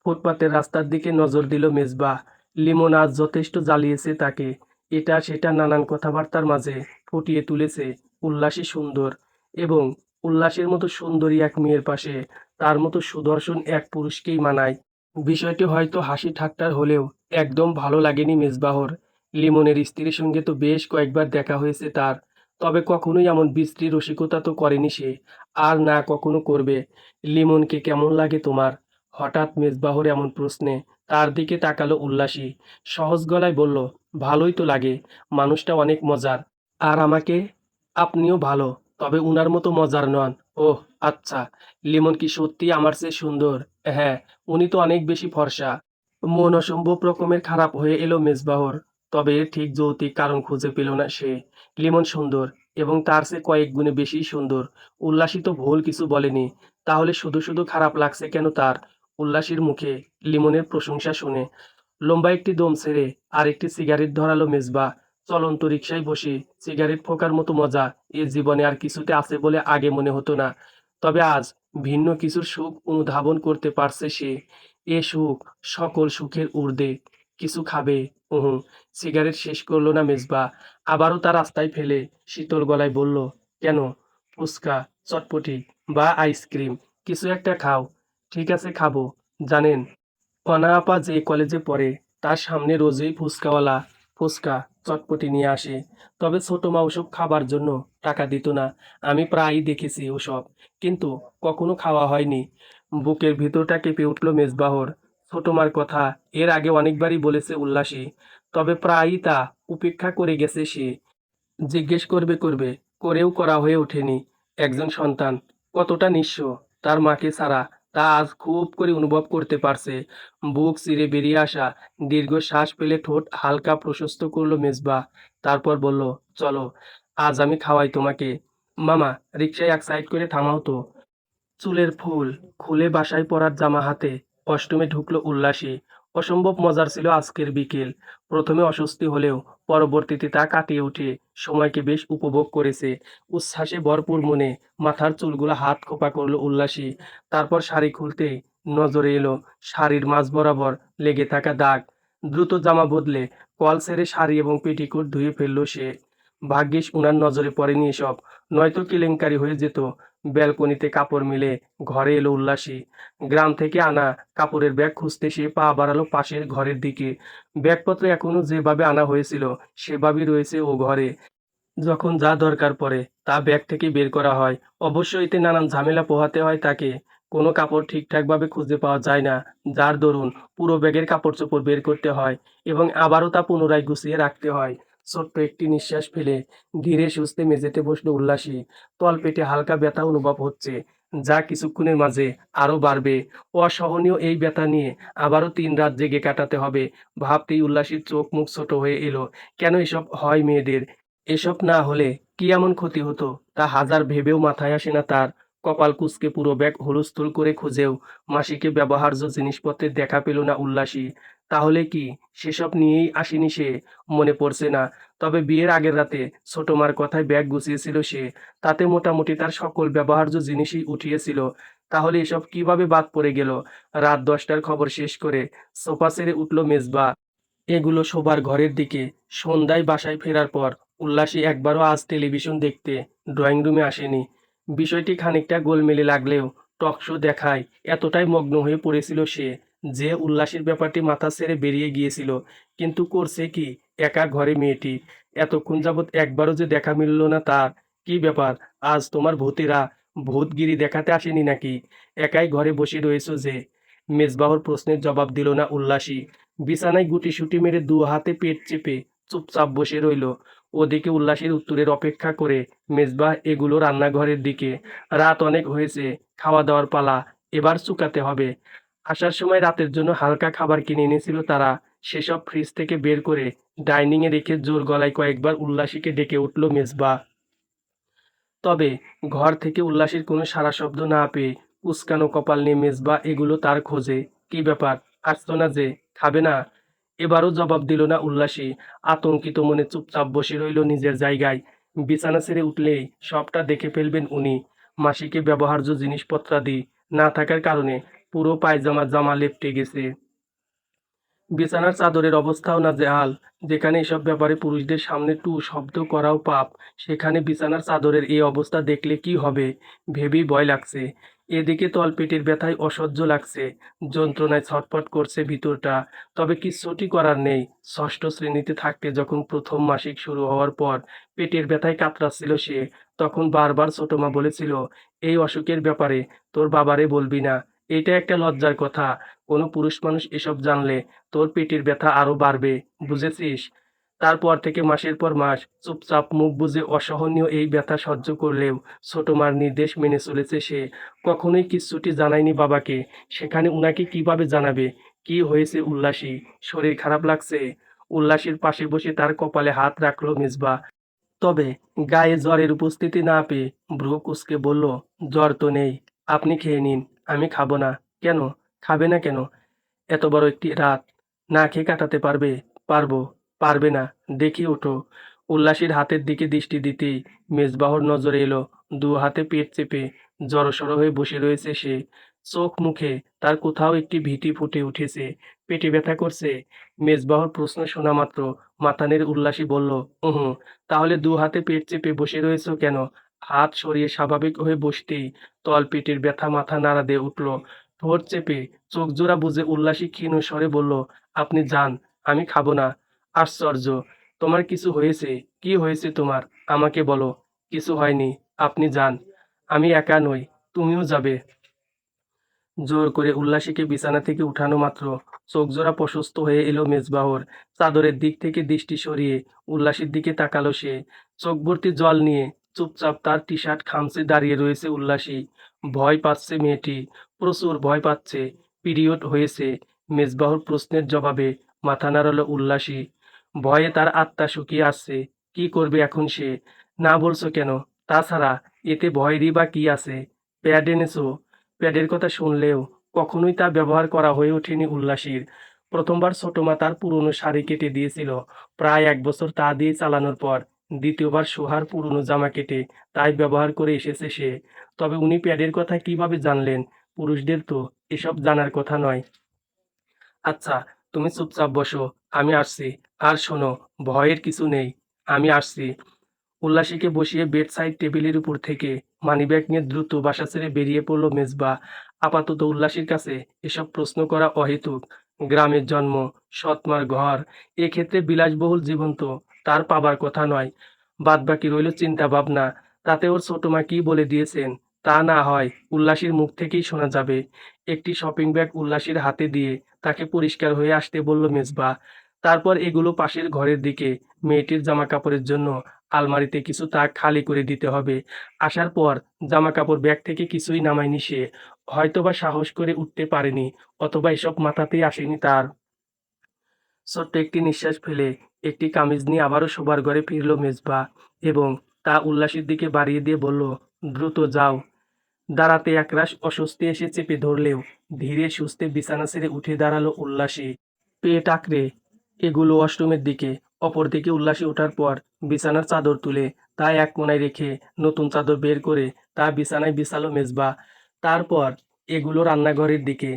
ফুটপাতের রাস্তার দিকে নজর দিল মেজবা। লিমন আজ যথেষ্ট জ্বালিয়েছে তাকে। এটা সেটা নানান কথাবার্তার মাঝে ফুটিয়ে তুলেছে উল্লাসী সুন্দর, এবং উল্লাসের মতো সুন্দরী এক মেয়ের পাশে তার মতো সুদর্শন এক পুরুষকেই মানায়। বিষয়টি হয়তো হাসি ঠাট্টার হলেও একদম ভালো লাগেনি মেজবাহর। লিমনের স্ত্রীর সঙ্গে তো বেশ কয়েকবার দেখা হয়েছে তার, তবে কখনোই এমন বিশ্রী রসিকতা তো করেনি সে, আর না কখনো করবে। লিমনকে কেমন লাগে তোমার? হঠাৎ মেজবাহর এমন প্রশ্নে তার দিকে তাকালো উল্লাসী। সহজ গলায় বলল, ভালোই তো লাগে, মানুষটা অনেক মজার। আর আমাকে? আপনিও ভালো, তবে উনার মতো মজার নন। ওহ, আচ্ছা। লিমন কি সত্যি আমার চেয়ে সুন্দর? হ্যাঁ, উনি তো অনেক বেশি ফর্সা। মন অসম্ভব রকমের খারাপ হয়ে এলো মেজবাহর। তবে এর ঠিক যৌক্তিক কারণ খুঁজে পেল না সে। লিমন সুন্দর, এবং তার চেয়ে কয়েক গুণে বেশি সুন্দর। উল্লাসী তো ভুল কিছু বলেনি, তাহলে শুধু শুধু খারাপ লাগছে কেন তার? উল্লাসীর মুখে লিমনের প্রশংসা শুনে লম্বা একটি দম ছেড়ে আরেকটি সিগারেট ধরালো মেজবা। চলন্ত রিকশায় বসে সিগারেট ফোকার মতো মজা এ জীবনে আর কিছুতে আছে বলে আগে মনে হতো না। তবে আজ ভিন্ন কিছুর সুখ অনুধাবন করতে পারছে সে। এ সুখ সকল সুখের ঊর্ধ্বে। কিছু খাবে? হুম। সিগারেট শেষ করলো না মেজবা। আবারও তা রাস্তায় ফেলে শীতল গলায় বলল, কেন? ফুচকা, চটপটি বা আইসক্রিম কিছু একটা খাও। ঠিক আছে, খাবো। জানেন, কনা আপা যে কলেজে পড়ে তার সামনে রোজই ফুচকা, চটপটি নিয়ে আসে। তবে ছোট মা ওসব খাবার জন্য টাকা দিত না। আমি প্রায়ই দেখেছি ওসব, কিন্তু কখনো খাওয়া হয়নি। বুকের ভিতরটা কেঁপে উঠল মেজবাহর। ছোট মার কথা এর আগে অনেকবারই বলেছে উল্লাসী, তবে প্রায়ই তা উপেক্ষা করে গেছে সে। জিজ্ঞেস করবে করেও করা হয়ে ওঠেনি। একজন সন্তান কতটা নিঃস্ব তার মাকে ছাড়া, তা আজ খুব করে অনুভব করতে পারছে। বুক চিরে বেরিয়ে আসা দীর্ঘ শ্বাস ফেলে ঠোঁট হালকা প্রশস্ত করলো মেজবা। তারপর বলল, চলো, আজ আমি খাওয়াই তোমাকে। মামা, রিকশায় এক সাইড করে থামাও তো। চুলের ফুল খুলে বাসায় পরার জামা হাতে অষ্টমে ঢুকলো উল্লাসী। অসম্ভব মজার ছিল আজকের বিকেল। প্রথমে অস্বস্তি হলেও পরবর্তীতে তা কাটিয়ে উঠে সময়কে বেশ উপভোগ করেছে। উচ্ছ্বাসে ভরপুর মনে মাথার চুলগুলো হাত খোপা করলো উল্লাসী। তারপর শাড়ি খুলতেই নজরে এলো শাড়ির মাঝ বরাবর লেগে থাকা দাগ। দ্রুত জামা বদলে কল ছেড়ে শাড়ি এবং পেটিকোট ধুয়ে ফেললো সে। ভাগ্যিস উনার নজরে পড়েনি এসব, নয়তো কেলেঙ্কারি হয়ে যেত। ব্যালকনিতে কাপড় মেলে ঘরে এলো উল্লাসী। গ্রাম থেকে আনা কাপড়ের ব্যাগ খুঁজতে সে পা বাড়ালো পাশের ঘরের দিকে। ব্যাগপত্র এখনো যেভাবে আনা হয়েছিল সেভাবেই রয়েছে ও ঘরে। যখন যা দরকার পড়ে তা ব্যাগ থেকে বের করা হয়। অবশ্য এতে নানান ঝামেলা পোহাতে হয় তাকে। কোনো কাপড় ঠিকঠাকভাবে খুঁজে পাওয়া যায় না, যার দরুন পুরো ব্যাগের কাপড়-চোপড় বের করতে হয় এবং আবারও তা পুনরায় গুছিয়ে রাখতে হয়। ছোট্ট একটি নিঃশ্বাস ফেলে ধীরে সুস্থে মেঝেতে বসলো উল্লাসী। তলপেটে হালকা ব্যথা অনুভব হচ্ছে, যা কিছুক্ষণের মাঝে আরো বাড়বে। অসহনীয় এই ব্যথা নিয়ে আবারও ৩ রাত জেগে কাটাতে হবে। ভাবতেই উল্লাসীর চোখ মুখ ছোট হয়ে এলো। কেন এসব হয় মেয়েদের? এসব না হলে কি এমন ক্ষতি হতো তা হাজার ভেবেও মাথায় আসে না তার। কপাল কুঁচকে পুরো ব্যাগ হুলস্থুল করে খুঁজেও মাসিকে ব্যবহার্য জিনিসপত্রের দেখা পেল না উল্লাসী। তাহলে কি সেসব নিয়েই আসেনি সে? মনে পড়ছে না। তবে বিয়ের আগের রাতে ছোট মার কথায় ব্যাগ গুছিয়েছিল সে, তাতে মোটামুটি তার সকল ব্যবহার্য জিনিসই উঠিয়েছিল। তাহলে এসব কিভাবে বাদ পড়ে গেল? রাত 10টার খবর শেষ করে সোফা ছেড়ে উঠল মেজবা, এগুলো শোবার ঘরের দিকে। সন্ধ্যায় বাসায় ফেরার পর উল্লাসী একবারও আজ টেলিভিশন দেখতে ড্রয়িং রুমে আসেনি। বিষয়টি খানিকটা গোলমেলে লাগলেও টকশো দেখায় এতটাই মগ্ন হয়ে পড়েছিল সে যে উল্লাসীর ব্যাপারটি মাথা ছেড়ে বেরিয়ে গিয়েছিল। কিন্তু করছে কি একা ঘরে মেয়েটি? এতক্ষণ যাবৎ একবারও যে দেখা মিলল না তার। কি ব্যাপার, আজ তোমার ভূতেরা ভূতগিরি দেখাতে আসেনি নাকি? একাই ঘরে বসে রয়েছো যে? মেজবাহর প্রশ্নের জবাব দিল না উল্লাসী। বিছানায় গুটিসুটি মেরে দু হাতে পেট চেপে চুপচাপ বসে রইল। ওদিকে উল্লাসের উত্তরের অপেক্ষা করে মেজবাহ এগুলো রান্নাঘরের দিকে। রাত অনেক হয়েছে, খাওয়া দাওয়ার পালা, এবার চুকাতে হবে। আসার সময় রাতের জন্য হালকা খাবার কিনে এনেছিল তারা, সেসব ফ্রিজ থেকে বের করে ডাইনিংয়ে রেখে জোর গলায় কয়েকবার উল্লাসীকে ডেকে উঠল মেজবা। তবে ঘর থেকে উল্লাসের কোনো সাড়া শব্দ না পেয়ে কুঁচকানো কপাল নিয়ে মেজবা এগুলো তার খোঁজে। কি ব্যাপার, আসতো না যে? খাবে না? এবারও জবাব দিল না উল্লাসী। আতঙ্কিত মনে চুপচাপ বসে রইল নিজের জায়গায়। বিছানা ছেড়ে উঠলেই সবটা দেখে ফেলবেন উনি। মাসিকে ব্যবহার্য জিনিসপত্রাদি না থাকার কারণে পুরো পায়জামা জামা লেপ্টে গেছে। বিছানার চাদরের অবস্থাও নাজেহাল। যেখানে এসব ব্যাপারে পুরুষদের সামনে টু শব্দ করাও পাপ, সেখানে বিছানার চাদরের এই অবস্থা দেখলে কি হবে ভেবেই ভয় লাগছে। এদিকে তলপেটের ব্যথায় অসহ্য লাগছে, যন্ত্রণায় ছটফট করছে ভিতরটা। তবে কিচ্ছুটি করার নেই। ষষ্ঠ শ্রেণীতে থাকতে যখন প্রথম মাসিক শুরু হওয়ার পর পেটের ব্যথায় কাতরাচ্ছিল সে, তখন বারবার ছোট মা বলেছিল, এই অসুখের ব্যাপারে তোর বাবারে বলবি না, এটা একটা লজ্জার কথা। কোনো পুরুষ মানুষ এসব জানলে তোর পেটের ব্যথা আরো বাড়বে, বুঝেছিস? তারপর থেকে মাসের পর মাস চুপচাপ মুখ বুজে অসহনীয় এই ব্যথা সহ্য করলেও ছোট মার নির্দেশ মেনে চলেছে সে। কখনোই কিচ্ছুটি জানায়নি বাবাকে। সেখানে উনাকে কিভাবে জানাবে? কি হয়েছে উল্লাসী? শরীর খারাপ লাগছে? উল্লাসীর পাশে বসে তার কপালে হাত রাখলো মেজবা। তবে গায়ে জ্বরের উপস্থিতি না পেয়ে ভ্রু কুঁচকে বলল, জ্বর তো নেই, আপনি খেয়ে নিন, আমি খাবো না। কেন? খাবে না কেন? এত বড় একটি রাত না খেয়ে কাটাতে পারবে? পারবো। পারবে না? দেখি ওঠো। উল্লাসীর হাতের দিকে দৃষ্টি দিতেই মেজবাহর নজরে এলো দু হাতে পেট চেপে জড়সড় হয়ে বসে রয়েছে সে। চোখ মুখে তার কোথাও একটি ভীতি ফুটে উঠেছে। পেটে ব্যথা করছে? মেজবাহর প্রশ্ন শোনা মাত্র মাথা নেড়ে উল্লাসী বলল, হুম। তাহলে দু হাতে পেট চেপে বসে রয়েছো কেন? হাত সরিয়ে স্বাভাবিক হয়ে বসতেই তল পেটের ব্যথা মাথা নাড়া দিয়ে উঠল। ঠোঁট চেপে চোখ জোড়া বুজে উল্লাসী ক্ষীণ স্বরে বলল, আপনি যান, আমি খাবো না। আশ্চর্য, তোমার কিছু হয়েছে? কি হয়েছে তোমার? আমাকে বলো। কিছু হয়নি, আপনি যান। আমি একা নই, তুমিও যাবে। জোর করে উল্লাসীকে বিছানা থেকে উঠানো মাত্র চোখজোড়া প্রশস্ত হয়ে এলো মেজবাহর। চাদরের দিক থেকে দৃষ্টি সরিয়ে উল্লাসীর দিকে তাকালো সে। চোখ ভর্তি জল নিয়ে চুপচাপ তার টি শার্ট খামচে দাঁড়িয়ে রয়েছে উল্লাসী। ভয় পাচ্ছে মেয়েটি, প্রচুর ভয় পাচ্ছে। পিরিয়ড হয়েছে? মেজবাহর প্রশ্নের জবাবে মাথা নাড়ালো উল্লাসী। ভয়ে তার আত্মা শুকিয়ে আসছে। কি করবে এখন সে? না বলছো কেন? তাছাড়া এতে ভয়েরই বা কি আছে? প্যাড এনেছো? প্যাডের কথা শুনলেও কখনোই তা ব্যবহার করা হয়ে ওঠেনি উল্লাসীর। প্রথমবার ছোট মা তার পুরনো শাড়ি কেটে দিয়েছিল প্রায় 1 বছর তা দিয়ে চালানোর পর। দ্বিতীয়বার সোহার পুরনো জামা কেটে তাই ব্যবহার করে এসেছে সে। তবে উনি প্যাডের কথা কিভাবে জানলেন? পুরুষদের তো এসব জানার কথা নয়। আচ্ছা, তুমি চুপচাপ বসো, আমি আসছি। আর শোনো, ভয়ের কিছু নেই, আমি আসছি। উল্লাসীকে বসিয়ে বেড সাইড টেবিলের উপর থেকে মানিব্যাগ নিয়ে দ্রুত বাসা ছেড়ে বেরিয়ে পড়ল মেজবা। আপাতত উল্লাসীর কাছে এসব প্রশ্ন করা অহেতুক। গ্রামের জন্ম, সৎমার ঘর, এক্ষেত্রে বিলাসবহুল জীবন তো তার পাবার কথা নয়। বাদবাকি রইল চিন্তা ভাবনা। তাতে ওর ছোট মা কি বলে দিয়েছেন তা না হয় উল্লাসীর মুখ থেকেই শোনা যাবে। একটি শপিং ব্যাগ উল্লাসীর হাতে দিয়ে তাকে পরিষ্কার হয়ে আসতে বলল মেজবা। তারপর এগুলো পাশের ঘরের দিকে। মেয়েটির জামা কাপড়ের জন্য আলমারিতে কিছু তাক খালি করে দিতে হবে। আসার পর জামাকাপড় ব্যাগ থেকে কিছুই নামায়নি সে। হয়তোবা সাহস করে উঠতে পারেনি, অথবা এসব মাথাতেই আসেনি তার। ছোট্ট একটি নিঃশ্বাস ফেলে একটি কামিজ নিয়ে আবারও শোবার ঘরে ফিরল মেজবা এবং তা উল্লাসের দিকে বাড়িয়ে দিয়ে বলল, দ্রুত যাও। দাঁড়াতে একরাশ অস্বস্তি এসে চেপে ধরলেও ধীরে সুস্থে বিছানা ছেড়ে উঠে দাঁড়ালো উল্লাসী। পেট আঁকড়ে এগুলো ওয়াশরুমের দিকে। অপরদিকে উল্লাসী ওঠার পর বিছানার চাদর তুলে তা এক কোণায় রেখে নতুন চাদর বের করে তা বিছানায় বিছালো মেজবা। তারপর এগুলো রান্নাঘরের দিকে।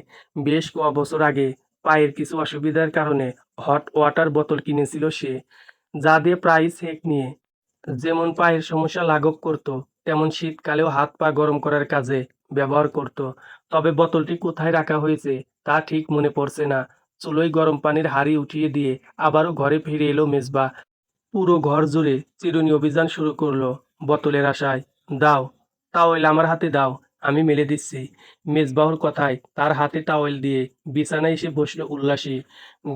বেশ ক বছর আগে পায়ের কিছু অসুবিধার কারণে হট ওয়াটার বোতল কিনেছিল সে, যা দিয়ে প্রায় সেঁক নিয়ে যেমন পায়ের সমস্যা লাঘব করত, তেমন শীতকালেও হাত পা গরম করার কাজে ব্যবহার করত। তবে বোতলটি কোথায় রাখা হয়েছে তা ঠিক মনে পড়ছে না। চুলোয় গরম পানির হাঁড়ি উঠিয়ে দিয়ে আবারও ঘরে ফিরে এলো মেজবা। পুরো ঘর জুড়ে চিরুনি অভিযান শুরু করলো বোতলের আশায়। দাও, টাওয়েল আমার হাতে দাও, আমি মেলে দিচ্ছি। মেজবাহুর কথায় তার হাতে টাওয়েল দিয়ে বিছানায় এসে বসলো উল্লাসী।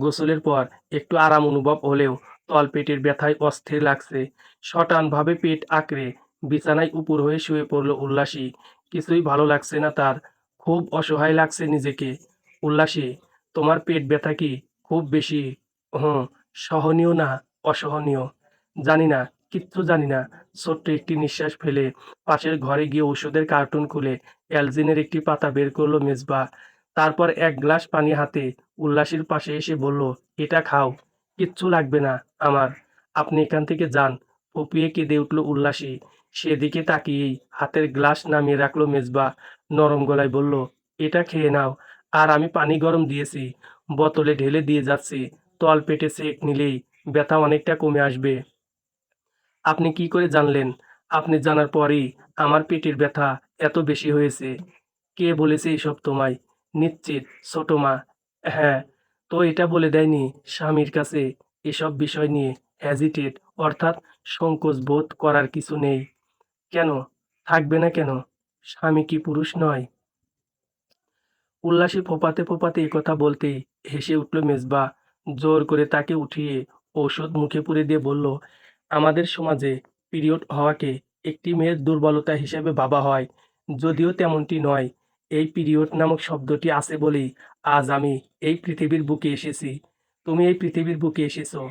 গোসলের পর একটু আরাম অনুভব হলেও তলপেটের ব্যথায় অস্থির লাগছে। শটানভাবে পেট আঁকড়ে বিছানায় উপুর হয়ে শুয়ে পড়ল উল্লাসী। কিছুই ভালো লাগছে না তার, খুব অসহায় লাগছে নিজেকে। উল্লাসী, তোমার পেট ব্যথা কি খুব বেশি? হুম, সহনীয় না অসহনীয়? জানি না, কিচ্ছু জানি না। ছোট্ট একটি নিঃশ্বাস ফেলে পাশের ঘরে গিয়ে ওষুধের কার্টুন খুলে অ্যালজিনের একটি পাতা বের করলো মেজবা। তারপর এক গ্লাস পানি হাতে উল্লাসীর পাশে এসে বলল, এটা খাও, কিচ্ছু লাগবে না আমার, আপনি এখান থেকে যান। ফুপিয়ে কেঁদে উঠল উল্লাসী। সেদিকে তাকিয়েই হাতের গ্লাস নামিয়ে রাখলো মেজবা। নরম গলায় বলল, এটা খেয়ে নাও, আর আমি পানি গরম দিয়েছি, বোতলে ঢেলে দিয়ে যাচ্ছি। তলপেটে সেঁক নিলেই ব্যথা অনেকটা কমে আসবে। আপনি কি করে জানলেন? আপনি জানার পরেই আমার পেটের ব্যথা এত বেশি হয়েছে। কে বলেছে এসব তোমায়? নিশ্চিত ছোট মা? হ্যাঁ। তো এটা বলে দেয়নি স্বামীর কাছে এসব বিষয় নিয়ে হ্যাজিটেট অর্থাৎ সংকোচ বোধ করার কিছু নেই? কেন থাকবে না কেন? স্বামী কি পুরুষ নয়? উল্লাসী ফোঁপাতে ফোঁপাতে একথা বলতেই হেসে উঠল মেজবা। জোর করে তাকে উঠিয়ে ঔষধ মুখে পুরে দিয়ে বলল, আমাদের সমাজে পিরিয়ড হওয়াকে একটি মেয়ের দুর্বলতা হিসেবে ভাবা হয়, যদিও তেমনটি নয়। এই পিরিয়ড নামক শব্দটি আছে বলেই আজ আমি এই পৃথিবীর বুকে এসেছি। তুমি এই পৃথিবীর বুকে এসেছো,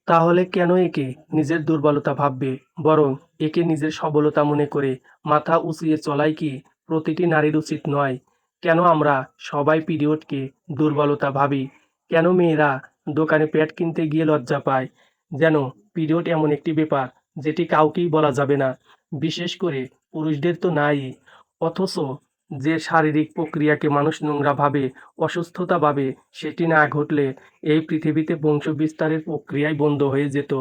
তাহলে কেন একে নিজের দুর্বলতা ভাববে? বরং একে নিজের সবলতা মনে করে মাথা উঁচিয়ে চলাই কি প্রতিটি নারীর উচিত নয়? কেন আমরা সবাই পিরিয়ডকে দুর্বলতা ভাবি? কেন মেয়েরা দোকানে প্যাড কিনতে গিয়ে লজ্জা পায়? যেন পিরিয়ড এমন একটি ব্যাপার যেটি কাউকেই বলা যাবে না, বিশেষ করে পুরুষদের তো নাই। অথচ যে শারীরিক প্রক্রিয়াকে মানুষ নোংরা ভাবে, অসুস্থতা ভাবে, সেটি না ঘটলে এই পৃথিবীতে বংশ বিস্তারের প্রক্রিয়াই বন্ধ হয়ে যেত।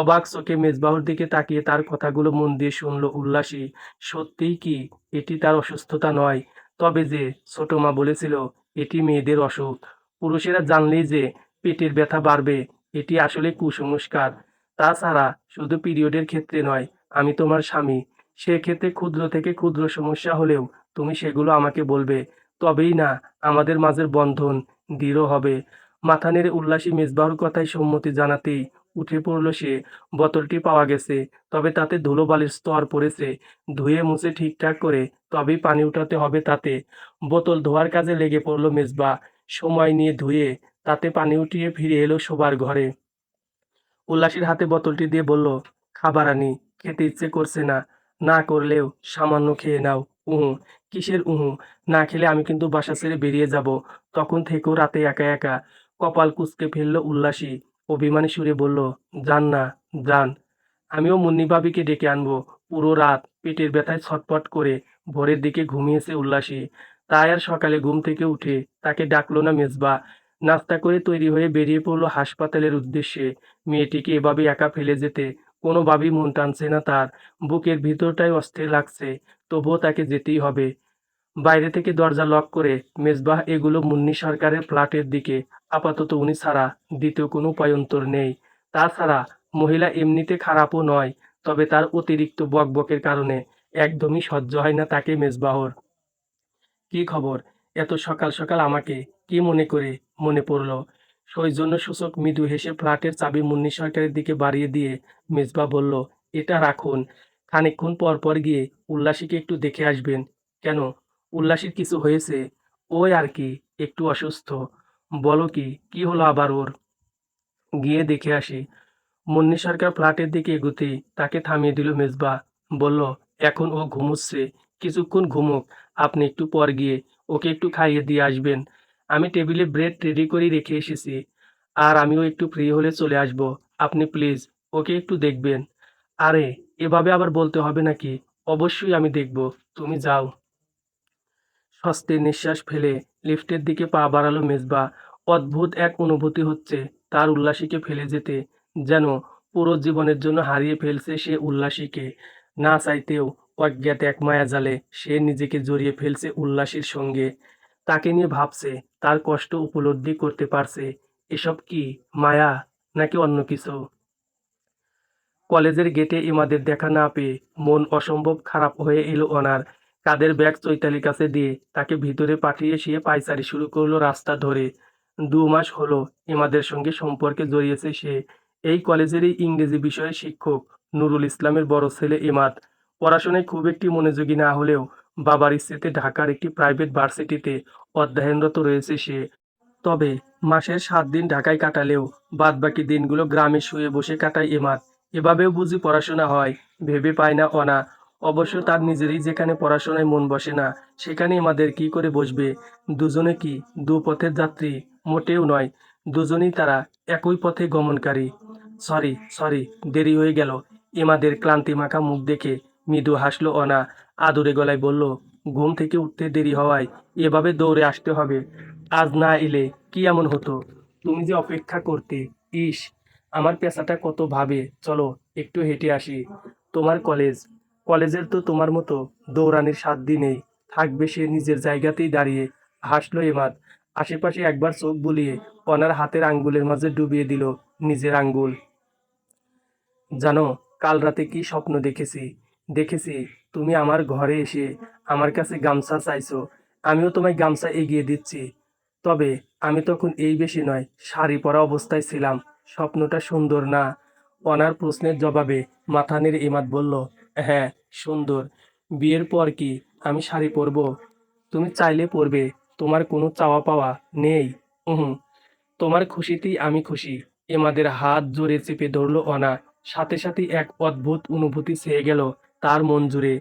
অবাক চোখে মেজবাহুর দিকে তাকিয়ে তার কথাগুলো মন দিয়ে শুনল উল্লাসী। সত্যিই কি এটি তার অসুস্থতা নয়? তবে যে ছোট মা বলেছিল এটি মেয়েদের অসুখ, পুরুষেরা জানলেই যে পেটের ব্যথা বাড়বে, এটি আসলে কুসংস্কার। তাছাড়া শুধু পিরিয়ডের ক্ষেত্রে নয়, আমি তোমার স্বামী, সেক্ষেত্রে ক্ষুদ্র থেকে ক্ষুদ্র সমস্যা হলেও তুমি সেগুলো আমাকে বলবে, তবেই না আমাদের মাঝের বন্ধন দৃঢ় হবে। মাথা নেড়ে উল্লাসী মেজবাহুর কথায় সম্মতি জানাতেই উঠে পড়ল সে। বোতলটি পাওয়া গেছে, তবে তাতে ধুলোবালির স্তর পড়েছে। ধুয়ে মুছে ঠিকঠাক করে তবেই পানি উঠাতে হবে তাতে। বোতল ধোয়ার কাজে লেগে পড়ল মেজবা। সময় নিয়ে ধুয়ে তাতে পানি উঠিয়ে ফিরে এলো শোবার ঘরে। উল্লাসীর হাতে বোতলটি দিয়ে বলল, খাবার আনি, খেতে ইচ্ছে করছে না। না করলেও সামান্য খেয়ে নাও। উহু, কিসের উহু? না খেলে আমি কিন্তু বাসা ছেড়ে বেরিয়ে যাব। তখন থেকেও রাতে একা একা। কপাল কুঁচকে ফেলল উল্লাসী। অভিমানী সুরে বলল, যান না, যান। আমিও মুন্নি ভাবিকে ডেকে আনবো। পুরো রাত পেটের ব্যথায় ছটফট করে ভোরের দিকে ঘুমিয়েছে উল্লাসী। তাই আর সকালে ঘুম থেকে উঠে তাকে ডাকলো না মেজবা। নাস্তা করে তৈরি হয়ে বেরিয়ে পড়লো হাসপাতালের উদ্দেশ্যে। মেয়েটিকে এভাবে একা ফেলে যেতে কোনোভাবেই মন টানছে না তার। বুকের ভিতরটাই অস্থির লাগছে, তবুও তাকে যেতেই হবে। বাইরে থেকে দরজা লক করে মেজবাহ এগুলো মুন্নি সরকারের ফ্ল্যাটের দিকে। আপাতত উনি ছাড়া দ্বিতীয় কোনো উপায়ন্তর নেই। তাছাড়া মহিলা এমনিতে খারাপও নয়, তবে তার অতিরিক্ত বকবকের কারণে একদমই সহ্য হয় না তাকে মেজবাহর। কি খবর? এত সকাল সকাল আমাকে কি মনে করে মনে পড়ল? সৌজন্যসূচক মৃদু হেসে ফ্ল্যাটের চাবি মুন্নি সরকারের দিকে বাড়িয়ে দিয়ে মেজবা বলল, এটা রাখুন। খানিকক্ষণ পর পর গিয়ে উল্লাসীকে একটু দেখে আসবেন। কেন, উল্লাসীর কিছু হয়েছে? ওই আর কি, একটু অসুস্থ। বলো কি, কি হলো আবার ওর? গিয়ে দেখে আসি। মুন্নি সরকার ফ্ল্যাটের দিকে এগোতেই তাকে থামিয়ে দিল মেজবা। বলল, এখন ও ঘুমুচ্ছে, কিছুক্ষণ ঘুমোক, আপনি একটু পর গিয়ে ওকে একটু খাইয়ে দিয়ে আসবেন। আমি টেবিলে ব্রেড রেডি করে রেখে এসেছি, আর আমিও একটু ফ্রি হলে চলে আসব। আপনি প্লিজ ওকে একটু দেখবেন। আরে, এভাবে আবার বলতে হবে নাকি? অবশ্যই আমি দেখব, তুমি যাও। স্বস্তির নিঃশ্বাস ফেলে লিফটের দিকে পা বাড়ালো মেজবা। অদ্ভুত এক অনুভূতি হচ্ছে তার উল্লাসীকে ফেলে যেতে, যেন পুরো জীবনের জন্য হারিয়ে ফেলছে সে উল্লাসীকে। না চাইতেও অজ্ঞাত এক মায়াজালে সে নিজেকে জড়িয়ে ফেলছে উল্লাসীর সঙ্গে। তাকে নিয়ে ভাবছে, তার কষ্ট উপলব্ধি করতে পারছে। এসব কি মায়া, নাকি অন্য কিছু? কলেজের গেটে ইমাদের দেখা না পেয়ে মন অসম্ভব খারাপ হয়ে এলো অনার। কাঁধের ব্যাগ চৈতালির কাছে দিয়ে তাকে ভিতরে পাঠিয়ে সে পায়চারি শুরু করলো রাস্তা ধরে। 2 মাস হলো ইমাদের সঙ্গে সম্পর্কে জড়িয়েছে সে। এই কলেজেরই ইংরেজি বিষয়ের শিক্ষক নুরুল ইসলামের বড় ছেলে ইমাদ। পড়াশোনায় খুব একটি মনোযোগী না হলেও বাবার ইচ্ছেতে ঢাকার একটি প্রাইভেট ভার্সিটিতে অধ্যয়নরত রয়েছে সে। তবে মাসের 7 দিন ঢাকায় কাটালেও বাদবাকি দিনগুলো গ্রামে শুয়ে বসে কাটায় এমার। এভাবেও বুঝি পড়াশোনা হয়, ভেবে পায় না অনা। অবশ্য তার নিজেরই যেখানে পড়াশোনায় মন বসে না, সেখানে এমাদের কি করে বসবে? দুজনে কি দুপথের যাত্রী? মোটেও নয়, দুজনেই তারা একই পথে গমনকারী। সরি সরি, দেরি হয়ে গেল। এমাদের ক্লান্তিমাখা মুখ দেখে মৃদু হাসলো অনা। আদুরে গলায় বলল, ঘুম থেকে উঠতে দেরি হওয়ায় এভাবে দৌড়ে আসতে হবে? আজ না এলে কি এমন হতো? তুমি যে অপেক্ষা করতে। ইস, আমার পেশাটা কত ভাবে। চলো একটু হেঁটে আসি। তোমার কলেজের তো তোমার মতো দৌড়ানির সাধ্য নেই। থাকবে সে নিজের জায়গাতেই দাঁড়িয়ে। হাসলো এবার। আশেপাশে একবার চোখ বুলিয়ে অনার হাতের আঙ্গুলের মাঝে ডুবিয়ে দিল নিজের আঙ্গুল। জানো, কাল রাতে কি স্বপ্ন দেখেছি? দেখেছি তুমি আমার ঘরে এসে আমার কাছে গামছা চাইছো। আমিও তোমায় গামছা এগিয়ে দিচ্ছি। তবে আমি তখন এই বেশি নয়, শাড়ি পরা অবস্থায় ছিলাম। স্বপ্নটা সুন্দর না? অনার প্রশ্নের জবাবে মাথা নেড়ে ইমাদ বলল, হ্যাঁ, সুন্দর। বিয়ের পর কি আমি শাড়ি পরবো? তুমি চাইলে পরবে, তোমার কোনো চাওয়া পাওয়া নেই। হুম, তোমার খুশিতেই আমি খুশি। এমাদের হাত জোরে চেপে ধরল অনা। সাথে সাথে এক অদ্ভুত অনুভূতি ছেয়ে গেল তার মন জুড়ে।